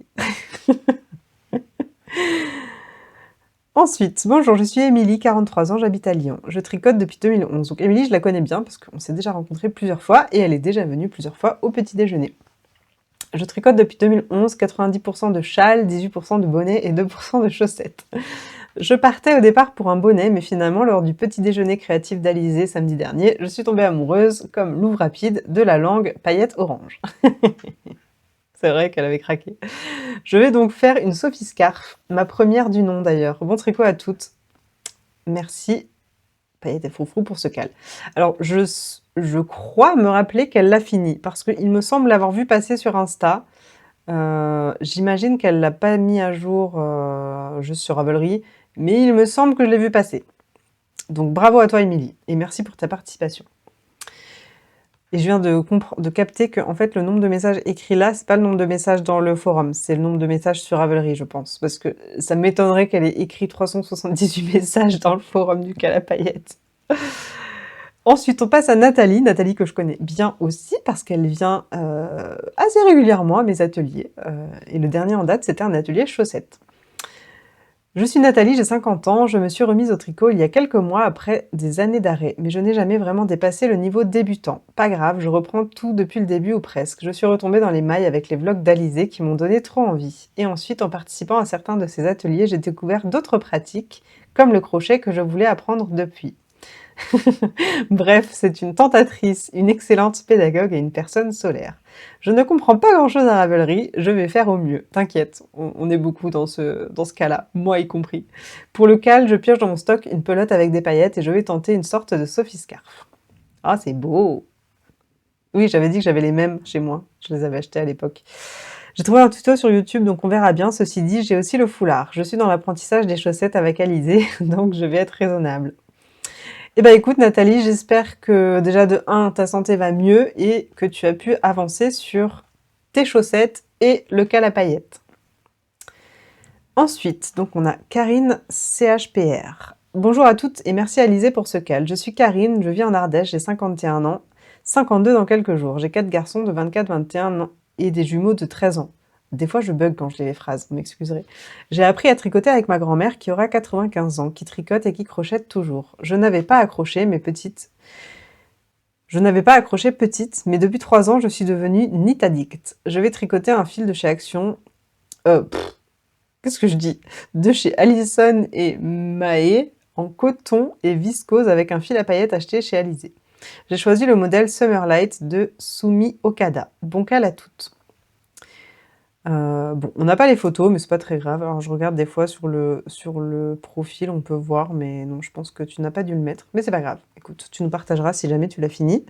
S1: Ensuite, bonjour, je suis Émilie, 43 ans, j'habite à Lyon. Je tricote depuis 2011. Donc Émilie, je la connais bien parce qu'on s'est déjà rencontrés plusieurs fois et elle est déjà venue plusieurs fois au petit déjeuner. Je tricote depuis 2011, 90% de châles, 18% de bonnets et 2% de chaussettes. Je partais au départ pour un bonnet, mais finalement, lors du petit déjeuner créatif d'Alizé samedi dernier, je suis tombée amoureuse, comme l'ouvre rapide, de la langue paillette orange. C'est vrai qu'elle avait craqué. Je vais donc faire une Sophie Scarf, ma première du nom d'ailleurs. Bon tricot à toutes. Merci, paillettes et froufrou pour ce cal. Alors, je crois me rappeler qu'elle l'a fini, parce qu'il me semble l'avoir vu passer sur Insta. J'imagine qu'elle l'a pas mis à jour juste sur Ravelry, mais il me semble que je l'ai vu passer. Donc bravo à toi Émilie, et merci pour ta participation. Et je viens de capter que en fait, le nombre de messages écrits là, c'est pas le nombre de messages dans le forum, c'est le nombre de messages sur Ravelry, je pense. Parce que ça m'étonnerait qu'elle ait écrit 378 messages dans le forum du cal à paillettes. Ensuite, on passe à Nathalie. Nathalie que je connais bien aussi parce qu'elle vient assez régulièrement à mes ateliers. Et le dernier en date, c'était un atelier chaussettes. Je suis Nathalie, j'ai 50 ans, je me suis remise au tricot il y a quelques mois après des années d'arrêt, mais je n'ai jamais vraiment dépassé le niveau débutant. Pas grave, je reprends tout depuis le début ou presque. Je suis retombée dans les mailles avec les vlogs d'Alizé qui m'ont donné trop envie. Et ensuite, en participant à certains de ces ateliers, j'ai découvert d'autres pratiques, comme le crochet que je voulais apprendre depuis. Bref, c'est une tentatrice, une excellente pédagogue et une personne solaire. Je ne comprends pas grand-chose à Ravelry, je vais faire au mieux. T'inquiète, on est beaucoup dans ce cas-là, moi y compris. Pour le cal, je pioche dans mon stock une pelote avec des paillettes et je vais tenter une sorte de Sophie Scarf. Ah, c'est beau! Oui, j'avais dit que j'avais les mêmes chez moi, je les avais achetés à l'époque. J'ai trouvé un tuto sur YouTube, donc on verra bien. Ceci dit, j'ai aussi le foulard. Je suis dans l'apprentissage des chaussettes avec Alizé, donc je vais être raisonnable. Eh ben écoute Nathalie, j'espère que déjà de 1, ta santé va mieux et que tu as pu avancer sur tes chaussettes et le cal à paillettes. Ensuite, donc on a Karine CHPR. Bonjour à toutes et merci à Alizé pour ce cal. Je suis Karine, je vis en Ardèche, j'ai 51 ans, 52 dans quelques jours. J'ai 4 garçons de 24, 21 ans et des jumeaux de 13 ans. Des fois, je bug quand je lis les phrases, vous m'excuserez. J'ai appris à tricoter avec ma grand-mère qui aura 95 ans, qui tricote et qui crochette toujours. Je n'avais pas accroché, mais petite, mais depuis 3 ans, je suis devenue knit addict. Je vais tricoter un fil de chez Action. Qu'est-ce que je dis? De chez Allison et Mae en coton et viscose avec un fil à paillettes acheté chez Alizé. J'ai choisi le modèle Summerlight de Sumi Okada. Bon cal à toutes. Bon, on n'a pas les photos, mais c'est pas très grave. Alors je regarde des fois sur le profil, on peut voir, mais non, je pense que tu n'as pas dû le mettre. Mais c'est pas grave. Écoute, tu nous partageras si jamais tu l'as fini.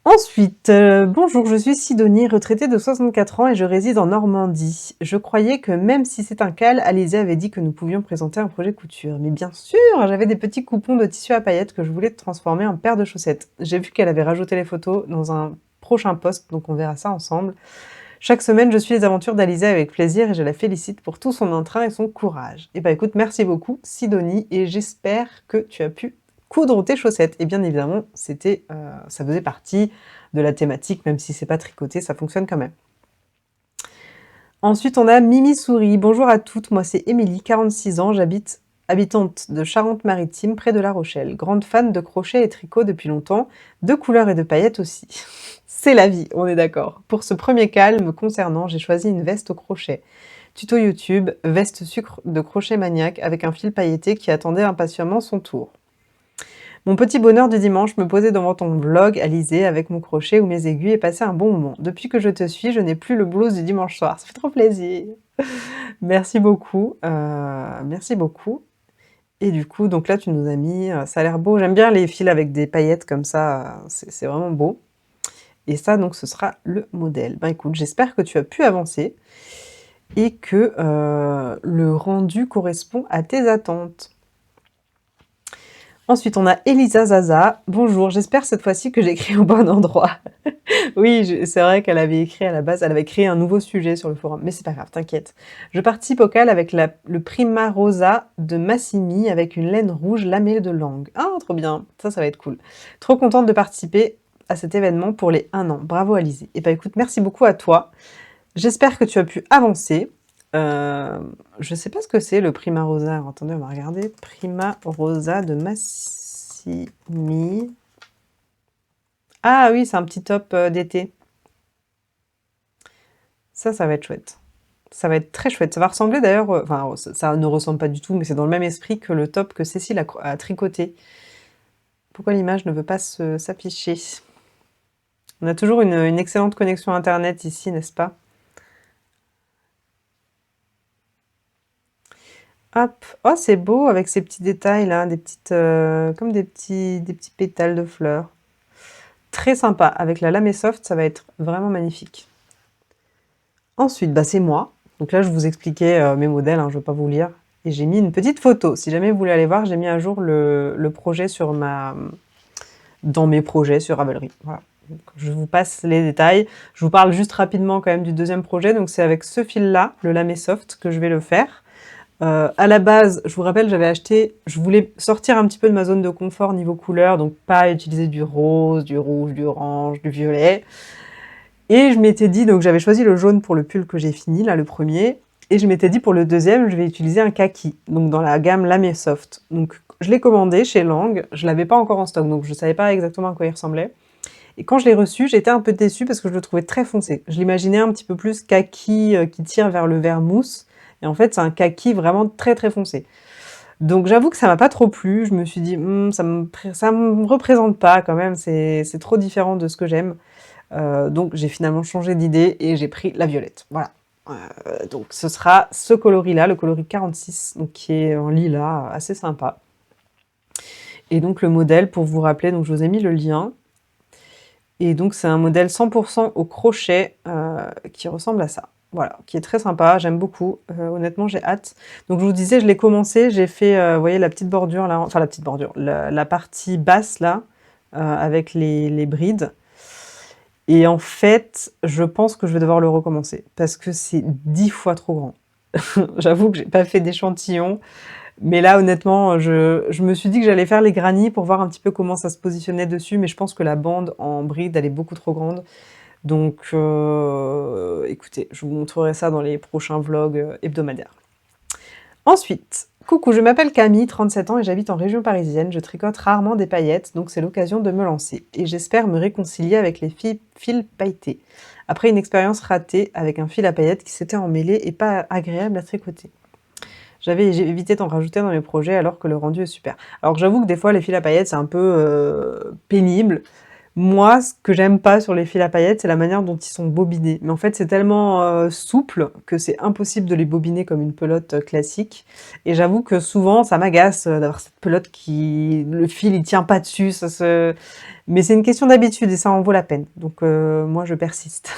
S1: Ensuite, bonjour, je suis Sidonie, retraitée de 64 ans et je réside en Normandie. Je croyais que même si c'est un cal, Alizé avait dit que nous pouvions présenter un projet couture. Mais bien sûr, j'avais des petits coupons de tissu à paillettes que je voulais transformer en paire de chaussettes. J'ai vu qu'elle avait rajouté les photos dans un prochain post, donc on verra ça ensemble. Chaque semaine, je suis les aventures d'Alizé avec plaisir et je la félicite pour tout son entrain et son courage. Et bah écoute, merci beaucoup Sidonie et j'espère que tu as pu coudre tes chaussettes. Et bien évidemment, ça faisait partie de la thématique, même si c'est pas tricoté, ça fonctionne quand même. Ensuite, on a Mimi Souris. Bonjour à toutes, moi c'est Émilie, 46 ans, habitante de Charente-Maritime, près de La Rochelle. Grande fan de crochet et tricot depuis longtemps, de couleurs et de paillettes aussi. C'est la vie, on est d'accord. Pour ce premier cal me concernant, j'ai choisi une veste au crochet. Tuto YouTube, veste sucre de crochet maniaque avec un fil pailleté qui attendait impatiemment son tour. Mon petit bonheur du dimanche, me poser devant ton vlog Alizé avec mon crochet ou mes aiguilles et passer un bon moment. Depuis que je te suis, je n'ai plus le blues du dimanche soir. Ça fait trop plaisir. Merci beaucoup. Merci beaucoup. Et du coup, donc là, tu nous as mis... ça a l'air beau. J'aime bien les fils avec des paillettes comme ça. C'est vraiment beau. Et ça, donc, ce sera le modèle. Ben écoute, j'espère que tu as pu avancer et que le rendu correspond à tes attentes. Ensuite, on a Elisa Zaza. Bonjour, j'espère cette fois-ci que j'écris au bon endroit. Oui, c'est vrai qu'elle avait écrit à la base, elle avait créé un nouveau sujet sur le forum, mais c'est pas grave, t'inquiète. Je participe au cal avec le Prima Rosa de Massimi avec une laine rouge lamellée de langue. Ah, trop bien, ça va être cool. Trop contente de participer à cet événement pour les 1 an. Bravo Alizé. Et bah écoute, merci beaucoup à toi. J'espère que tu as pu avancer. Je sais pas ce que c'est le Prima Rosa. Alors, attendez, on va regarder. Prima Rosa de Massimi. Ah oui, c'est un petit top d'été. Ça va être chouette. Ça va être très chouette. Ça va ressembler d'ailleurs... Enfin, ça ne ressemble pas du tout, mais c'est dans le même esprit que le top que Cécile a tricoté. Pourquoi l'image ne veut pas s'afficher? On a toujours une excellente connexion Internet ici, n'est-ce pas? Hop. Oh, c'est beau avec ces petits détails là, comme des petits pétales de fleurs. Très sympa. Avec la lame soft, ça va être vraiment magnifique. Ensuite, bah, c'est moi. Donc là, je vous expliquais mes modèles, hein, je ne vais pas vous lire. Et j'ai mis une petite photo. Si jamais vous voulez aller voir, j'ai mis à jour le projet dans mes projets sur Ravelry. Voilà. Donc, je vous passe les détails. Je vous parle juste rapidement quand même du deuxième projet. Donc c'est avec ce fil-là, le lame soft, que je vais le faire. À la base, je vous rappelle, je voulais sortir un petit peu de ma zone de confort niveau couleur, donc pas utiliser du rose, du rouge, du orange, du violet. Et je m'étais dit, donc j'avais choisi le jaune pour le pull que j'ai fini, là, le premier, et je m'étais dit pour le deuxième, je vais utiliser un kaki, donc dans la gamme Lame Soft. Donc je l'ai commandé chez Lang, je l'avais pas encore en stock, donc je savais pas exactement à quoi il ressemblait. Et quand je l'ai reçu, j'étais un peu déçue parce que je le trouvais très foncé. Je l'imaginais un petit peu plus kaki qui tire vers le vert mousse, et en fait c'est un kaki vraiment très très foncé. Donc j'avoue que ça m'a pas trop plu, je me suis dit, ça me représente pas quand même, c'est trop différent de ce que j'aime. Donc j'ai finalement changé d'idée et j'ai pris la violette. Voilà. Donc ce sera ce coloris-là, le coloris 46, donc qui est en lilas, assez sympa. Et donc le modèle, pour vous rappeler, donc je vous ai mis le lien. Et donc c'est un modèle 100% au crochet qui ressemble à ça. Voilà, qui est très sympa, j'aime beaucoup. Honnêtement, j'ai hâte. Donc je vous disais, je l'ai commencé, j'ai fait, vous voyez la petite bordure là, enfin la petite bordure, la partie basse là, avec les brides. Et en fait, je pense que je vais devoir le recommencer parce que c'est 10 fois trop grand. J'avoue que j'ai pas fait d'échantillon, mais là honnêtement, je me suis dit que j'allais faire les granits pour voir un petit peu comment ça se positionnait dessus, mais je pense que la bande en bride, elle est beaucoup trop grande. Donc écoutez, je vous montrerai ça dans les prochains vlogs, hebdomadaires. Ensuite, coucou, je m'appelle Camille, 37 ans et j'habite en région parisienne. Je tricote rarement des paillettes, donc c'est l'occasion de me lancer. Et j'espère me réconcilier avec les fils pailletés. Après une expérience ratée avec un fil à paillettes qui s'était emmêlé et pas agréable à tricoter. J'ai évité d'en rajouter dans mes projets alors que le rendu est super. Alors j'avoue que des fois les fils à paillettes c'est un peu pénible. Moi, ce que j'aime pas sur les fils à paillettes, c'est la manière dont ils sont bobinés. Mais en fait, c'est tellement souple que c'est impossible de les bobiner comme une pelote classique. Et j'avoue que souvent, ça m'agace d'avoir cette pelote qui... Le fil, il tient pas dessus. Mais c'est une question d'habitude et ça en vaut la peine. Donc moi, je persiste.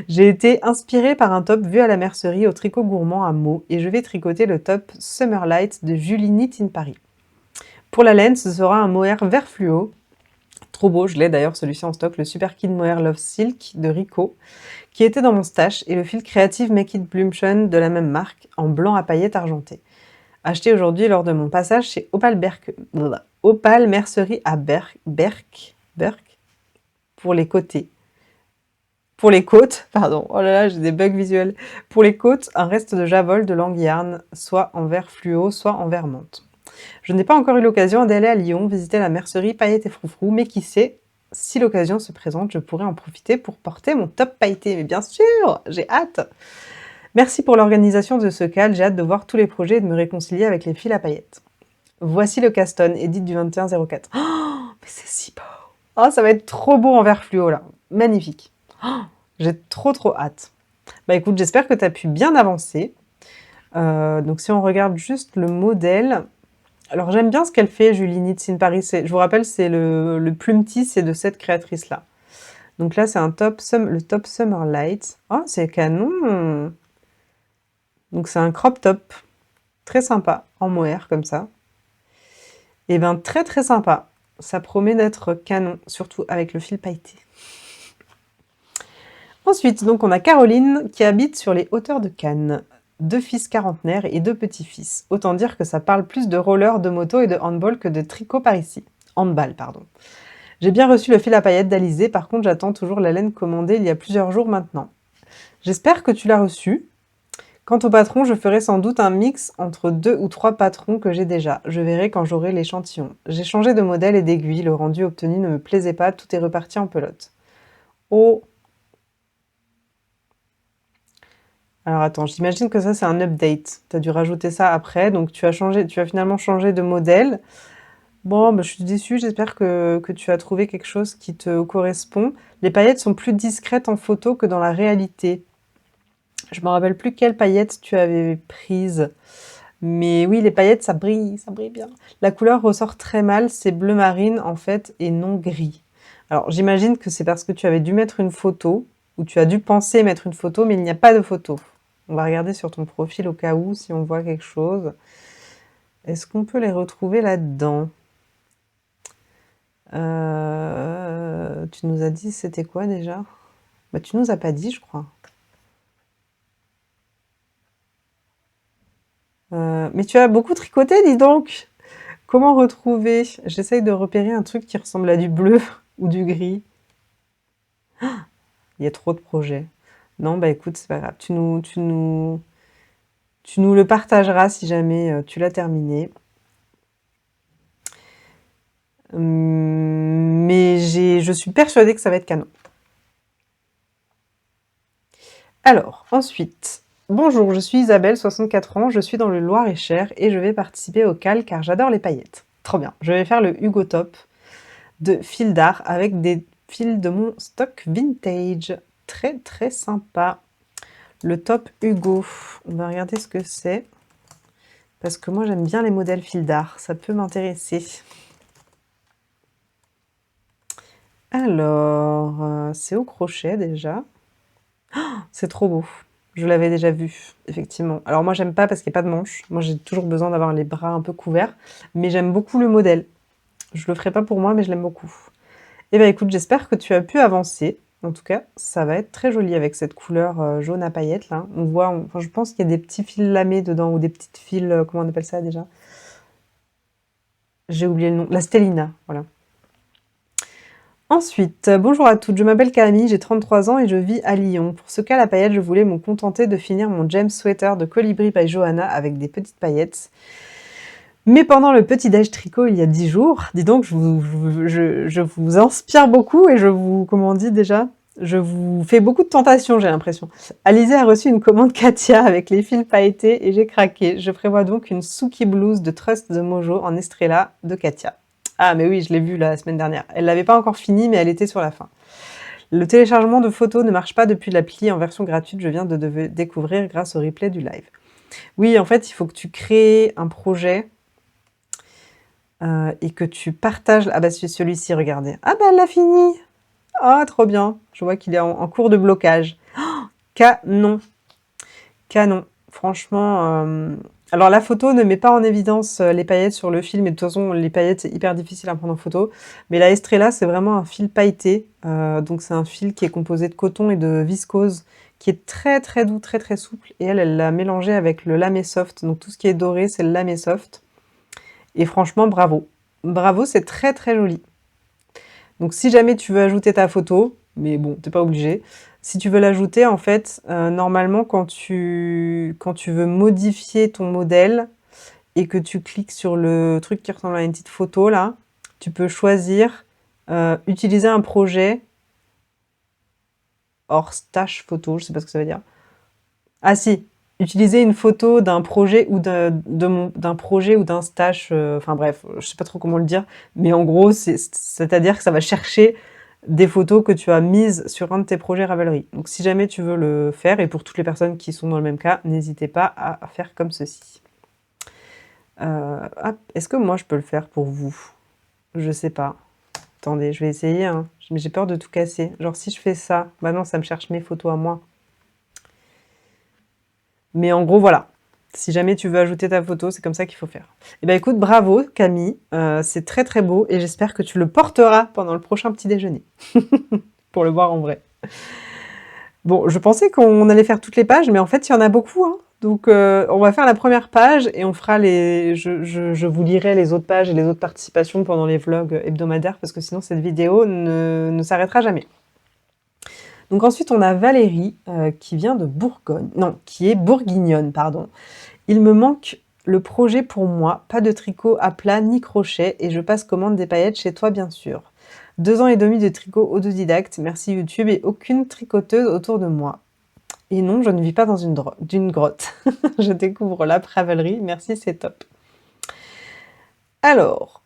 S1: J'ai été inspirée par un top vu à la mercerie au tricot gourmand à Meaux et je vais tricoter le top Summer Light de Julie Knit in Paris. Pour la laine, ce sera un mohair vert fluo. Trop beau, je l'ai d'ailleurs celui-ci en stock, le Super Kid Mohair Love Silk de Rico, qui était dans mon stash, et le fil Creative Make It Blümchen de la même marque, en blanc à paillettes argentées. Acheté aujourd'hui lors de mon passage chez Opal Mercerie à Berck, pour les côtés. Pour les côtes, pardon, oh là là, j'ai des bugs visuels. Pour les côtes, un reste de javol de langue yarn, soit en vert fluo, soit en vert menthe. Je n'ai pas encore eu l'occasion d'aller à Lyon visiter la mercerie Paillettes et Froufrou, mais qui sait, si l'occasion se présente, je pourrais en profiter pour porter mon top pailleté. Mais bien sûr, j'ai hâte. Merci pour l'organisation de ce cal, j'ai hâte de voir tous les projets et de me réconcilier avec les fils à paillettes. Voici le Caston, édite du 21-04. Oh, mais c'est si beau. Oh, ça va être trop beau en vert fluo là. Magnifique. Oh, j'ai trop hâte. Bah écoute, j'espère que tu as pu bien avancer. Donc si on regarde juste le modèle, alors j'aime bien ce qu'elle fait, Julie Knit in Paris. Je vous rappelle, c'est le plumetis, c'est de cette créatrice-là. Donc là, c'est le top Summer Light. Oh, c'est canon. Donc c'est un crop top, très sympa, en mohair comme ça. Et bien très sympa. Ça promet d'être canon, surtout avec le fil pailleté. Ensuite, donc on a Caroline qui habite sur les hauteurs de Cannes. 2 fils quarantenaires et 2 petits-fils. Autant dire que ça parle plus de roller, de moto et de handball que de tricot par ici. Handball, pardon. J'ai bien reçu le fil à paillettes d'Alizé, par contre j'attends toujours la laine commandée il y a plusieurs jours maintenant. J'espère que tu l'as reçue. Quant au patron, je ferai sans doute un mix entre 2 ou 3 patrons que j'ai déjà. Je verrai quand j'aurai l'échantillon. J'ai changé de modèle et d'aiguille, le rendu obtenu ne me plaisait pas, tout est reparti en pelote. Oh! Alors attends, j'imagine que ça c'est un update. Tu as dû rajouter ça après, donc tu as finalement changé de modèle. Bon, bah, je suis déçue, j'espère que tu as trouvé quelque chose qui te correspond. Les paillettes sont plus discrètes en photo que dans la réalité. Je me rappelle plus quelles paillettes tu avais prises. Mais oui, les paillettes, ça brille bien. La couleur ressort très mal, c'est bleu marine en fait et non gris. Alors j'imagine que c'est parce que tu avais dû mettre une photo, ou tu as dû penser mettre une photo, mais il n'y a pas de photo. On va regarder sur ton profil au cas où, si on voit quelque chose. Est-ce qu'on peut les retrouver là-dedans? Tu nous as dit c'était quoi déjà? Bah tu nous as pas dit, je crois. Mais tu as beaucoup tricoté, dis donc! Comment retrouver? J'essaye de repérer un truc qui ressemble à du bleu ou du gris. Il y a trop de projets. Non, bah écoute, c'est pas grave. Tu nous le partageras si jamais tu l'as terminé. Mais je suis persuadée que ça va être canon. Alors, ensuite, bonjour, je suis Isabelle, 64 ans, je suis dans le Loir-et-Cher et je vais participer au cal car j'adore les paillettes. Trop bien. Je vais faire le Hugo Top de fil d'art avec des fils de mon stock vintage. Très sympa. Le top Hugo. On va regarder ce que c'est. Parce que moi, j'aime bien les modèles fil d'art. Ça peut m'intéresser. Alors, c'est au crochet déjà. Oh, c'est trop beau. Je l'avais déjà vu, effectivement. Alors moi, j'aime pas parce qu'il n'y a pas de manches. Moi, j'ai toujours besoin d'avoir les bras un peu couverts. Mais j'aime beaucoup le modèle. Je le ferai pas pour moi, mais je l'aime beaucoup. Eh bien, écoute, j'espère que tu as pu avancer. En tout cas, ça va être très joli avec cette couleur, jaune à paillettes là. On voit, enfin je pense qu'il y a des petits fils lamés dedans ou des petites fils, comment on appelle ça déjà? J'ai oublié le nom. La stellina, voilà. Ensuite, bonjour à toutes, je m'appelle Camille, j'ai 33 ans et je vis à Lyon. Pour ce cas, la paillette, je voulais me contenter de finir mon James Sweater de Colibri by Johanna avec des petites paillettes. Mais pendant le petit-déj tricot il y a 10 jours, dis donc, je vous inspire beaucoup et je vous, comment on dit déjà? Je vous fais beaucoup de tentations, j'ai l'impression. Alizé a reçu une commande Katia avec les fils pailletés et j'ai craqué. Je prévois donc une Suki blouse de Trust the Mojo en Estrella de Katia. Ah mais oui, je l'ai vue la semaine dernière. Elle l'avait pas encore finie, mais elle était sur la fin. Le téléchargement de photos ne marche pas depuis l'appli en version gratuite, je viens de découvrir grâce au replay du live. Oui, en fait, il faut que tu crées un projet et que tu partages... Ah bah c'est celui-ci, regardez. Ah bah elle l'a fini. Ah, trop bien. Je vois qu'il est en cours de blocage. Oh, canon. Canon. Franchement... Alors la photo ne met pas en évidence les paillettes sur le fil, mais de toute façon les paillettes c'est hyper difficile à prendre en photo. Mais la Estrella c'est vraiment un fil pailleté, donc c'est un fil qui est composé de coton et de viscose, qui est très très doux, très très souple. Et elle l'a mélangé avec le lamé soft, donc tout ce qui est doré c'est le lamé soft. Et franchement bravo. Bravo, c'est très très joli. Donc si jamais tu veux ajouter ta photo, mais bon, t'es pas obligé. Si tu veux l'ajouter, en fait, normalement, quand tu veux modifier ton modèle et que tu cliques sur le truc qui ressemble à une petite photo, là, tu peux choisir utiliser un projet hors stash photo, je sais pas ce que ça veut dire. Ah si, utiliser une photo d'un projet ou d'un projet ou d'un stash, enfin bref, je sais pas trop comment le dire, mais en gros, c'est-à-dire que ça va chercher des photos que tu as mises sur un de tes projets Ravelry. Donc si jamais tu veux le faire, et pour toutes les personnes qui sont dans le même cas, n'hésitez pas à faire comme ceci. Est-ce que moi je peux le faire pour vous? Je sais pas. Attendez, je vais essayer, hein. Mais j'ai peur de tout casser. Genre si je fais ça, bah non, ça me cherche mes photos à moi. Mais en gros, voilà. Si jamais tu veux ajouter ta photo, c'est comme ça qu'il faut faire. Eh ben écoute, bravo Camille, c'est très très beau et j'espère que tu le porteras pendant le prochain petit déjeuner. Pour le voir en vrai. Bon, je pensais qu'on allait faire toutes les pages, mais en fait, il y en a beaucoup, hein. Donc, on va faire la première page et on fera les... Je vous lirai les autres pages et les autres participations pendant les vlogs hebdomadaires, parce que sinon, cette vidéo ne s'arrêtera jamais. Donc ensuite, on a Valérie, qui vient de Bourgogne. Non, qui est bourguignonne, pardon. Il me manque le projet pour moi, pas de tricot à plat ni crochet, et je passe commande des paillettes chez toi, bien sûr. 2 ans et demi de tricot autodidacte, merci YouTube, et aucune tricoteuse autour de moi. Et non, je ne vis pas dans d'une grotte. Je découvre l'après-Ravelry, merci, c'est top. Alors,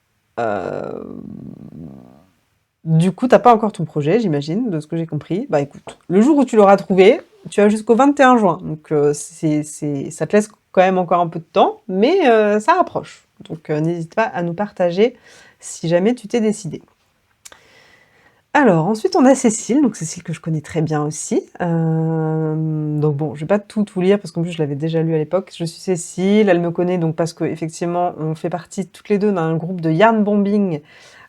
S1: du coup, t'as pas encore ton projet, j'imagine, de ce que j'ai compris. Bah écoute, le jour où tu l'auras trouvé, tu as jusqu'au 21 juin. Donc ça te laisse quand même encore un peu de temps, mais ça approche. Donc n'hésite pas à nous partager si jamais tu t'es décidé. Alors, ensuite, on a Cécile, donc Cécile que je connais très bien aussi. Donc bon, je vais pas tout lire parce qu'en plus je l'avais déjà lu à l'époque. Je suis Cécile, elle me connaît donc parce qu'effectivement on fait partie toutes les deux d'un groupe de yarn bombing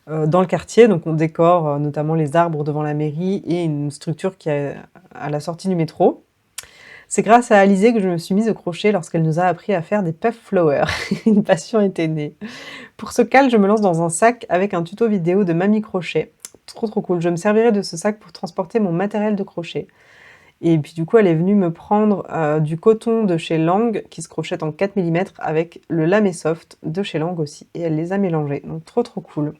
S1: dans le quartier. Donc on décore notamment les arbres devant la mairie et une structure qui est à la sortie du métro. C'est grâce à Alizé que je me suis mise au crochet lorsqu'elle nous a appris à faire des puff flowers. Une passion était née. Pour ce cal, je me lance dans un sac avec un tuto vidéo de Mamie Crochet. Trop trop cool. Je me servirai de ce sac pour transporter mon matériel de crochet. Et puis du coup, elle est venue me prendre du coton de chez Lang, qui se crochette en 4 mm, avec le lamé soft de chez Lang aussi. Et elle les a mélangés. Donc trop trop cool.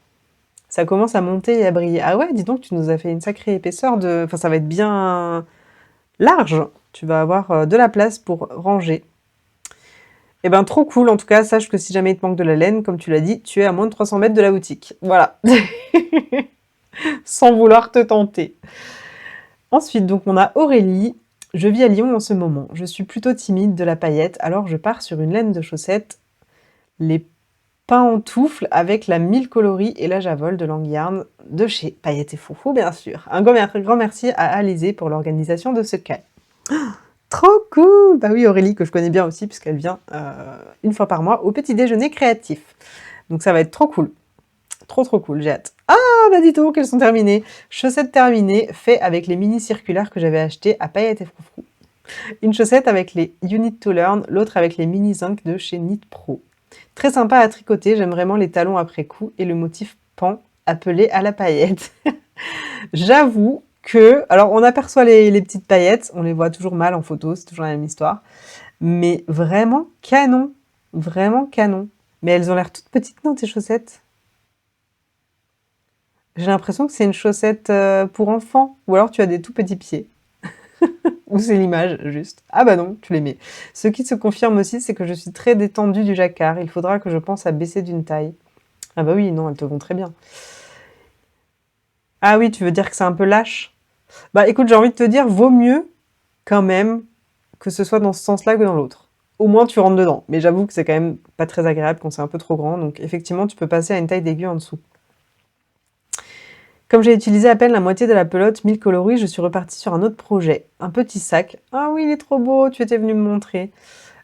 S1: Ça commence à monter et à briller. Ah ouais, dis donc, tu nous as fait une sacrée épaisseur de... Enfin, ça va être bien large. Tu vas avoir de la place pour ranger. Eh ben, trop cool. En tout cas, sache que si jamais il te manque de la laine, comme tu l'as dit, tu es à moins de 300 mètres de la boutique. Voilà. Sans vouloir te tenter. Ensuite, donc, on a Aurélie. Je vis à Lyon en ce moment. Je suis plutôt timide de la paillette, alors je pars sur une laine de chaussettes, les pantoufles avec la 1000 coloris et la javole de Lang Yarn de chez Paillettes et Foufou, bien sûr. Un grand merci à Alizé pour l'organisation de ce cas. Trop cool! Bah oui, Aurélie, que je connais bien aussi, puisqu'elle vient une fois par mois au petit déjeuner créatif. Donc ça va être trop cool. Trop cool, j'ai hâte. Ah bah dis donc, elles sont terminées. Chaussettes terminées, fait avec les mini circulaires que j'avais achetés à Paillettes et Froufrou. Une chaussette avec les You Need to Learn, l'autre avec les mini zinc de chez Knit Pro. Très sympa à tricoter, j'aime vraiment les talons après coup et le motif pan appelé à la paillette. J'avoue que, alors on aperçoit les petites paillettes, on les voit toujours mal en photo, c'est toujours la même histoire, mais vraiment canon, vraiment canon. Mais elles ont l'air toutes petites, non, tes chaussettes? J'ai l'impression que c'est une chaussette pour enfants, ou alors tu as des tout petits pieds. Ou c'est l'image, juste. Ah bah non, tu les mets. Ce qui se confirme aussi, c'est que je suis très détendue du jacquard. Il faudra que je pense à baisser d'une taille. Ah bah oui, non, elles te vont très bien. Ah oui, tu veux dire que c'est un peu lâche? Bah écoute, j'ai envie de te dire, vaut mieux quand même que ce soit dans ce sens-là que dans l'autre. Au moins tu rentres dedans. Mais j'avoue que c'est quand même pas très agréable quand c'est un peu trop grand. Donc effectivement, tu peux passer à une taille d'aiguille en dessous. Comme j'ai utilisé à peine la moitié de la pelote 1000 coloris, je suis repartie sur un autre projet. Un petit sac. Ah oui, il est trop beau, tu étais venu me montrer.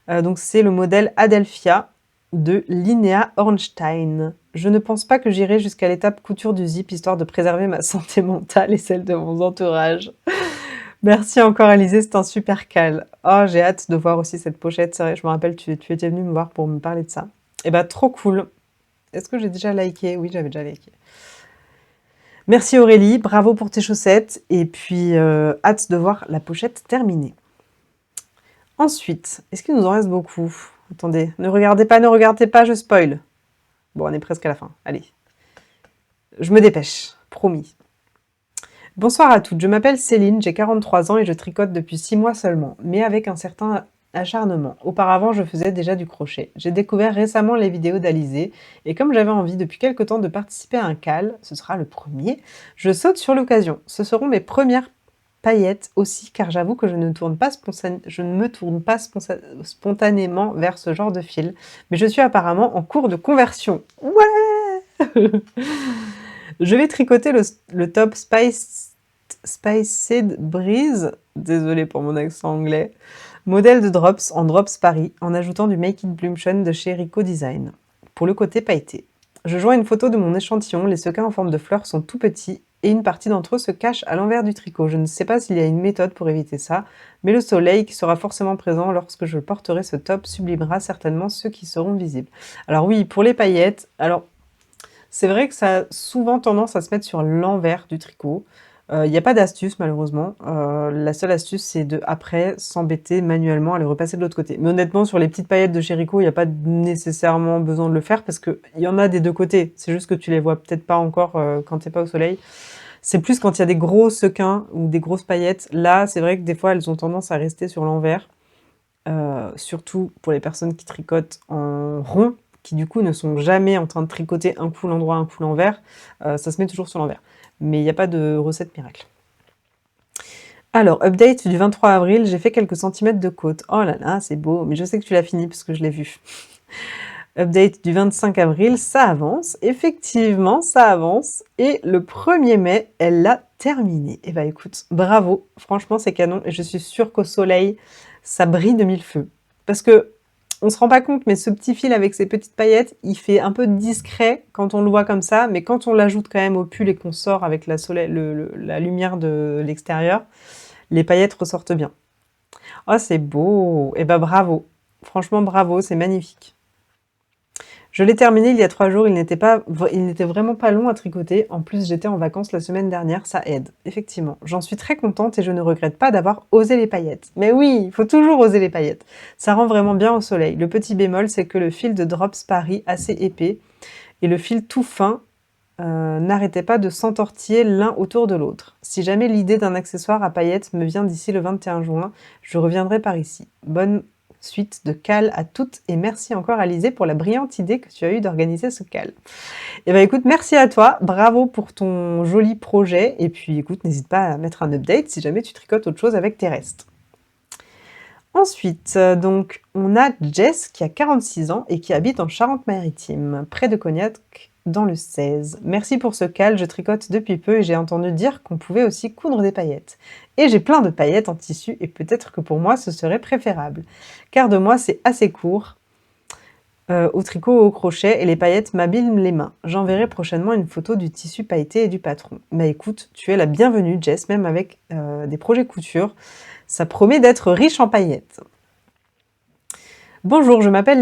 S1: Donc c'est le modèle Adelphia de Linnea Ornstein. Je ne pense pas que j'irai jusqu'à l'étape couture du zip, histoire de préserver ma santé mentale et celle de mon entourage. Merci encore Alizé, c'est un super cal. Oh, j'ai hâte de voir aussi cette pochette, c'est vrai, je me rappelle, tu étais venue me voir pour me parler de ça. Et bah trop cool. Est-ce que j'ai déjà liké? Oui, j'avais déjà liké. Merci Aurélie, bravo pour tes chaussettes, et puis hâte de voir la pochette terminée. Ensuite, est-ce qu'il nous en reste beaucoup? Attendez, ne regardez pas, je spoil. Bon, on est presque à la fin, allez. Je me dépêche, promis. Bonsoir à toutes, je m'appelle Céline, j'ai 43 ans et je tricote depuis 6 mois seulement, mais avec un certain acharnement. Auparavant, je faisais déjà du crochet. J'ai découvert récemment les vidéos d'Alizé, et comme j'avais envie depuis quelque temps de participer à un cal, ce sera le premier, je saute sur l'occasion. Ce seront mes premières paillettes aussi, car j'avoue que je ne me tourne pas spontanément vers ce genre de fil, mais je suis apparemment en cours de conversion. Ouais. Je vais tricoter le top Spiced Breeze, désolé pour mon accent anglais, modèle de Drops en Drops Paris, en ajoutant du Make It Blümchen de chez Rico Design, pour le côté pailleté. Je joins une photo de mon échantillon, les sequins en forme de fleurs sont tout petits, et une partie d'entre eux se cache à l'envers du tricot. Je ne sais pas s'il y a une méthode pour éviter ça, mais le soleil qui sera forcément présent lorsque je porterai ce top sublimera certainement ceux qui seront visibles. Alors oui, pour les paillettes, alors c'est vrai que ça a souvent tendance à se mettre sur l'envers du tricot. Il n'y a pas d'astuce malheureusement. La seule astuce, c'est de, après, s'embêter manuellement à les repasser de l'autre côté. Mais honnêtement, sur les petites paillettes de chez Rico, il n'y a pas nécessairement besoin de le faire parce qu'il y en a des deux côtés. C'est juste que tu les vois peut-être pas encore quand tu n'es pas au soleil. C'est plus quand il y a des gros sequins ou des grosses paillettes. Là, c'est vrai que des fois, elles ont tendance à rester sur l'envers. Surtout pour les personnes qui tricotent en rond, qui du coup ne sont jamais en train de tricoter un coup l'endroit, un coup l'envers. Ça se met toujours sur l'envers. Mais il n'y a pas de recette miracle. Alors, update du 23 avril, j'ai fait quelques centimètres de côte. Oh là là, c'est beau, mais je sais que tu l'as fini parce que je l'ai vu. Update du 25 avril, ça avance. Effectivement, ça avance. Et le 1er mai, elle l'a terminé. Et bah écoute, bravo. Franchement, c'est canon. Et je suis sûre qu'au soleil, ça brille de mille feux. Parce que on se rend pas compte, mais ce petit fil avec ses petites paillettes, il fait un peu discret quand on le voit comme ça, mais quand on l'ajoute quand même au pull et qu'on sort avec la lumière de l'extérieur, les paillettes ressortent bien. Oh, c'est beau. Et bah bravo. Franchement, bravo, c'est magnifique. Je l'ai terminé il y a 3 jours, il n'était vraiment pas long à tricoter. En plus, j'étais en vacances la semaine dernière, ça aide, effectivement. J'en suis très contente et je ne regrette pas d'avoir osé les paillettes. Mais oui, il faut toujours oser les paillettes. Ça rend vraiment bien au soleil. Le petit bémol, c'est que le fil de Drops Paris, assez épais, et le fil tout fin, n'arrêtait pas de s'entortiller l'un autour de l'autre. Si jamais l'idée d'un accessoire à paillettes me vient d'ici le 21 juin, je reviendrai par ici. Bonne suite de cal à toutes et merci encore Alizé pour la brillante idée que tu as eue d'organiser ce cal. Et ben écoute, merci à toi, bravo pour ton joli projet et puis écoute, n'hésite pas à mettre un update si jamais tu tricotes autre chose avec tes restes. Ensuite, donc, on a Jess qui a 46 ans et qui habite en Charente-Maritime, près de Cognac, dans le 16. Merci pour ce cal, je tricote depuis peu et j'ai entendu dire qu'on pouvait aussi coudre des paillettes. Et j'ai plein de paillettes en tissu et peut-être que pour moi ce serait préférable. Car de moi c'est assez court. au tricot ou au crochet et les paillettes m'abîment les mains. J'enverrai prochainement une photo du tissu pailleté et du patron. Bah écoute, tu es la bienvenue Jess, même avec des projets couture. Ça promet d'être riche en paillettes. Bonjour, je m'appelle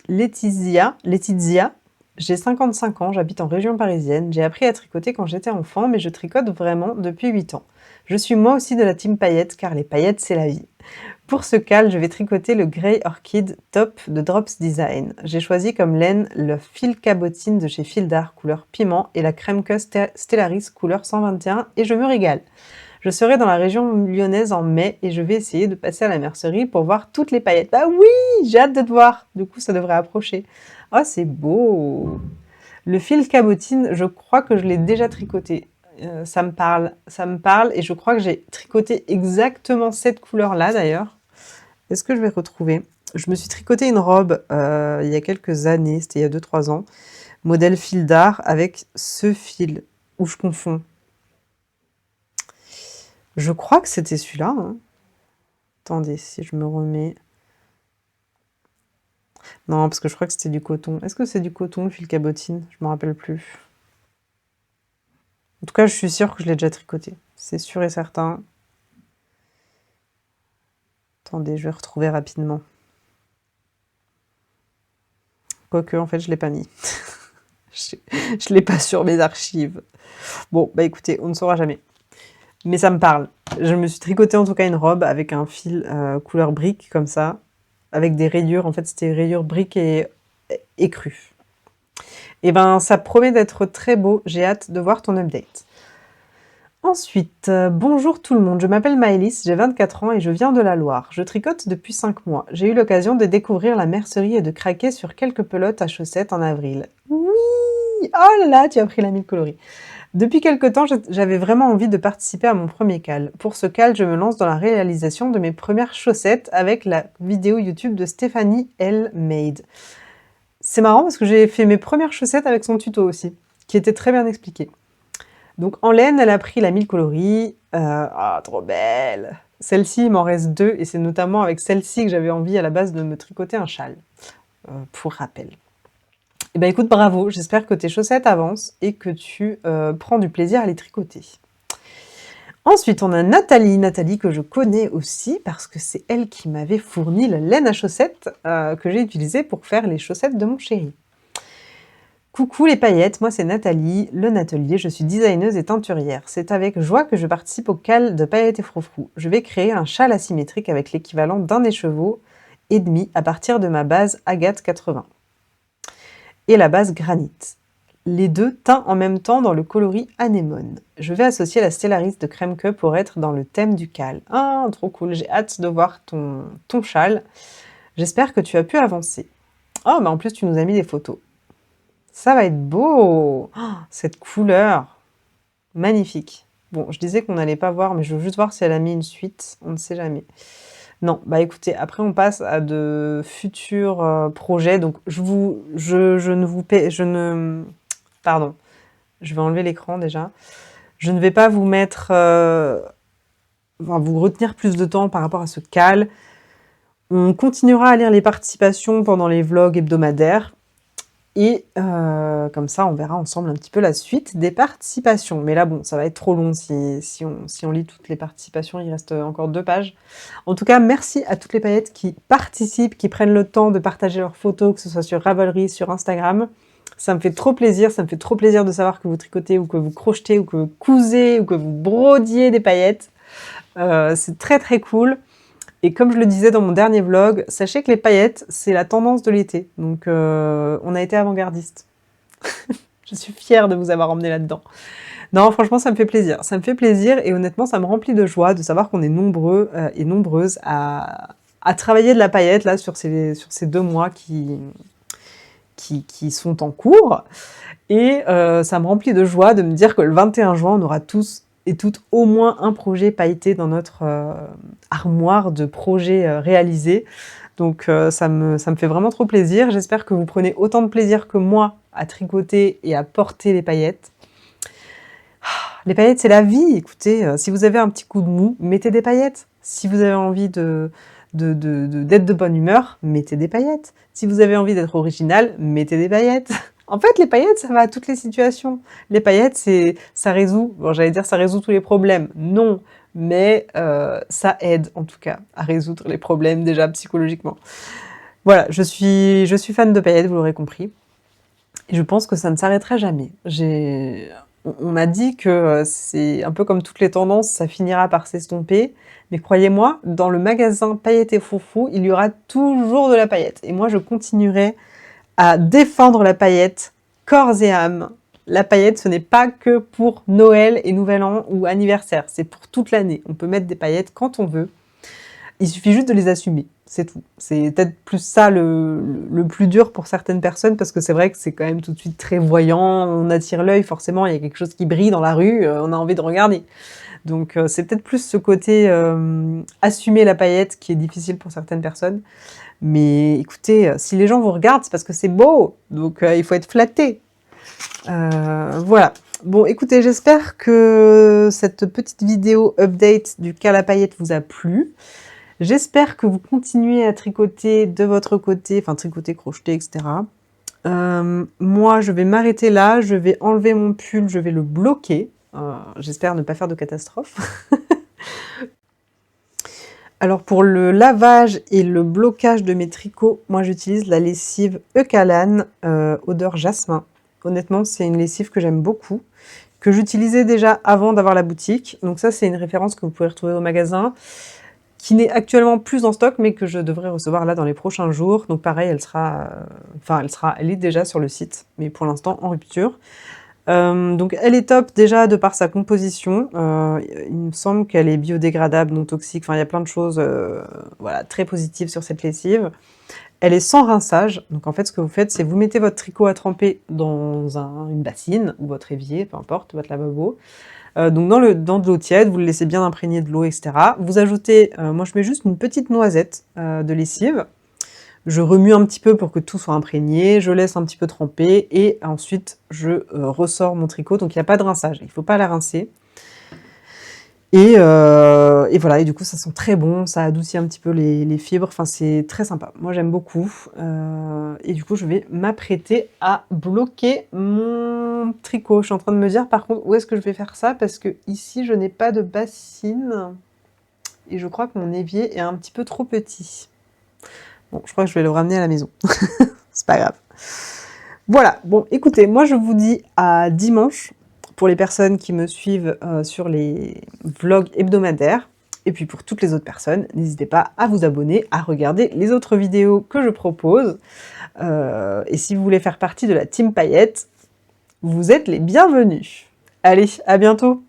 S1: Laetitia. J'ai 55 ans, j'habite en région parisienne. J'ai appris à tricoter quand j'étais enfant, mais je tricote vraiment depuis 8 ans. Je suis moi aussi de la team paillettes, car les paillettes, c'est la vie. Pour ce cal, je vais tricoter le Grey Orchid Top de Drops Design. J'ai choisi comme laine le fil cabotine de chez Fil d'Art couleur piment et la crème Stellaris couleur 121 et je me régale. Je serai dans la région lyonnaise en mai et je vais essayer de passer à la mercerie pour voir toutes les paillettes. Bah oui, j'ai hâte de te voir. Du coup, ça devrait approcher. Oh, c'est beau. Le fil cabotine, je crois que je l'ai déjà tricoté. Ça me parle et je crois que j'ai tricoté exactement cette couleur-là d'ailleurs. Est-ce que je vais retrouver? Je me suis tricoté une robe il y a quelques années, c'était il y a 2-3 ans, modèle fil d'art avec ce fil, où je confonds. Je crois que c'était celui-là. Hein. Attendez, si je me remets... Non, parce que je crois que c'était du coton. Est-ce que c'est du coton, le fil cabotine? Je me rappelle plus. En tout cas, je suis sûre que je l'ai déjà tricoté. C'est sûr et certain. Attendez, je vais retrouver rapidement. Quoique, en fait, je ne l'ai pas mis. je ne l'ai pas sur mes archives. Bon, bah écoutez, on ne saura jamais. Mais ça me parle. Je me suis tricoté en tout cas une robe avec un fil couleur brique, comme ça, avec des rayures. En fait, c'était rayures briques et écrues. Et ben, ça promet d'être très beau. J'ai hâte de voir ton update. Ensuite, bonjour tout le monde, je m'appelle Maëlys, j'ai 24 ans et je viens de la Loire. Je tricote depuis 5 mois. J'ai eu l'occasion de découvrir la mercerie et de craquer sur quelques pelotes à chaussettes en avril. Oui! Oh là là, tu as pris la mille coloris. Depuis quelque temps, j'avais vraiment envie de participer à mon premier cal. Pour ce cal, je me lance dans la réalisation de mes premières chaussettes avec la vidéo YouTube de Stéphanie L. Made. C'est marrant parce que j'ai fait mes premières chaussettes avec son tuto aussi, qui était très bien expliqué. Donc en laine, elle a pris la 1000 coloris. Ah, trop belle! Celle-ci, il m'en reste 2 et c'est notamment avec celle-ci que j'avais envie à la base de me tricoter un châle, pour rappel. Eh ben écoute, bravo, j'espère que tes chaussettes avancent et que tu prends du plaisir à les tricoter. Ensuite, on a Nathalie que je connais aussi parce que c'est elle qui m'avait fourni la laine à chaussettes que j'ai utilisée pour faire les chaussettes de mon chéri. Coucou les paillettes, moi c'est Nathalie, le Natelier, je suis designeuse et teinturière. C'est avec joie que je participe au cal de paillettes et froufrou. Je vais créer un châle asymétrique avec l'équivalent d'un écheveau et demi à partir de ma base Agathe 80 et la base Granit. Les deux teints en même temps dans le coloris anémone. Je vais associer la Stellaris de Crème Que pour être dans le thème du cal. Ah, trop cool, j'ai hâte de voir ton châle. J'espère que tu as pu avancer. Oh, mais en plus tu nous as mis des photos. Ça va être beau! Oh, cette couleur! Magnifique. Bon, je disais qu'on n'allait pas voir, mais je veux juste voir si elle a mis une suite. On ne sait jamais. Non, bah écoutez, après on passe à de futurs projets. Donc pardon, je vais enlever l'écran déjà. Je ne vais pas vous mettre... vous retenir plus de temps par rapport à ce cal. On continuera à lire les participations pendant les vlogs hebdomadaires. Et comme ça, on verra ensemble un petit peu la suite des participations. Mais là, bon, ça va être trop long si on lit toutes les participations. Il reste encore 2 pages. En tout cas, merci à toutes les paillettes qui participent, qui prennent le temps de partager leurs photos, que ce soit sur Ravelry, sur Instagram. Ça me fait trop plaisir. Ça me fait trop plaisir de savoir que vous tricotez ou que vous crochetez ou que vous cousez ou que vous brodiez des paillettes. C'est très très cool. Et comme je le disais dans mon dernier vlog, sachez que les paillettes, c'est la tendance de l'été. Donc on a été avant-gardiste. Je suis fière de vous avoir emmené là-dedans. Non, franchement, ça me fait plaisir. Ça me fait plaisir et honnêtement, ça me remplit de joie de savoir qu'on est nombreux et nombreuses à travailler de la paillette là sur ces 2 mois qui sont en cours. Et ça me remplit de joie de me dire que le 21 juin, on aura tous et toutes au moins un projet pailleté dans notre armoire de projets réalisés. Donc ça me fait vraiment trop plaisir. J'espère que vous prenez autant de plaisir que moi à tricoter et à porter les paillettes. Les paillettes, c'est la vie. Écoutez, si vous avez un petit coup de mou, mettez des paillettes. Si vous avez envie d'être de bonne humeur, mettez des paillettes. Si vous avez envie d'être original, mettez des paillettes. En fait, les paillettes, ça va à toutes les situations. Les paillettes, ça résout, bon, j'allais dire ça résout tous les problèmes. Non, mais ça aide en tout cas à résoudre les problèmes déjà psychologiquement. Voilà, je suis fan de paillettes, vous l'aurez compris. Et je pense que ça ne s'arrêtera jamais. On m'a dit que c'est un peu comme toutes les tendances, ça finira par s'estomper. Mais croyez-moi, dans le magasin Paillettes et Foufou, il y aura toujours de la paillette. Et moi, je continuerai à défendre la paillette corps et âme. La paillette, ce n'est pas que pour Noël et Nouvel An ou anniversaire, c'est pour toute l'année. On peut mettre des paillettes quand on veut. Il suffit juste de les assumer, c'est tout. C'est peut-être plus ça le plus dur pour certaines personnes, parce que c'est vrai que c'est quand même tout de suite très voyant, on attire l'œil, forcément, il y a quelque chose qui brille dans la rue, on a envie de regarder. Donc c'est peut-être plus ce côté assumer la paillette qui est difficile pour certaines personnes. Mais écoutez, si les gens vous regardent, c'est parce que c'est beau, donc il faut être flatté. Voilà. Bon, écoutez, j'espère que cette petite vidéo update du cas la paillette vous a plu. J'espère que vous continuez à tricoter de votre côté, enfin tricoter, crocheter, etc. Moi, je vais m'arrêter là, je vais enlever mon pull, je vais le bloquer. J'espère ne pas faire de catastrophe. Alors pour le lavage et le blocage de mes tricots, moi j'utilise la lessive Eucalan odeur jasmin. Honnêtement, c'est une lessive que j'aime beaucoup, que j'utilisais déjà avant d'avoir la boutique. Donc ça, c'est une référence que vous pouvez retrouver au magasin, qui n'est actuellement plus en stock, mais que je devrais recevoir là dans les prochains jours. Donc pareil, elle est déjà sur le site, mais pour l'instant en rupture. Donc elle est top déjà de par sa composition. Il me semble qu'elle est biodégradable, non toxique. Enfin, il y a plein de choses voilà, très positives sur cette lessive. Elle est sans rinçage. Donc en fait, ce que vous faites, c'est vous mettez votre tricot à tremper dans une bassine, ou votre évier, peu importe, votre lavabo. Donc dans de l'eau tiède, vous le laissez bien imprégner de l'eau, etc. Vous ajoutez, moi je mets juste une petite noisette de lessive. Je remue un petit peu pour que tout soit imprégné, je laisse un petit peu tremper et ensuite je ressors mon tricot. Donc il n'y a pas de rinçage, il ne faut pas la rincer. Et voilà, et du coup ça sent très bon, ça adoucit un petit peu les fibres, enfin c'est très sympa. Moi j'aime beaucoup. Et du coup je vais m'apprêter à bloquer mon tricot. Je suis en train de me dire par contre où est-ce que je vais faire ça, parce que ici je n'ai pas de bassine. Et je crois que mon évier est un petit peu trop petit. Bon, je crois que je vais le ramener à la maison. C'est pas grave. Voilà, bon, écoutez, moi je vous dis à dimanche pour les personnes qui me suivent sur les vlogs hebdomadaires. Et puis pour toutes les autres personnes, n'hésitez pas à vous abonner, à regarder les autres vidéos que je propose. Et si vous voulez faire partie de la team paillettes, vous êtes les bienvenus. Allez, à bientôt!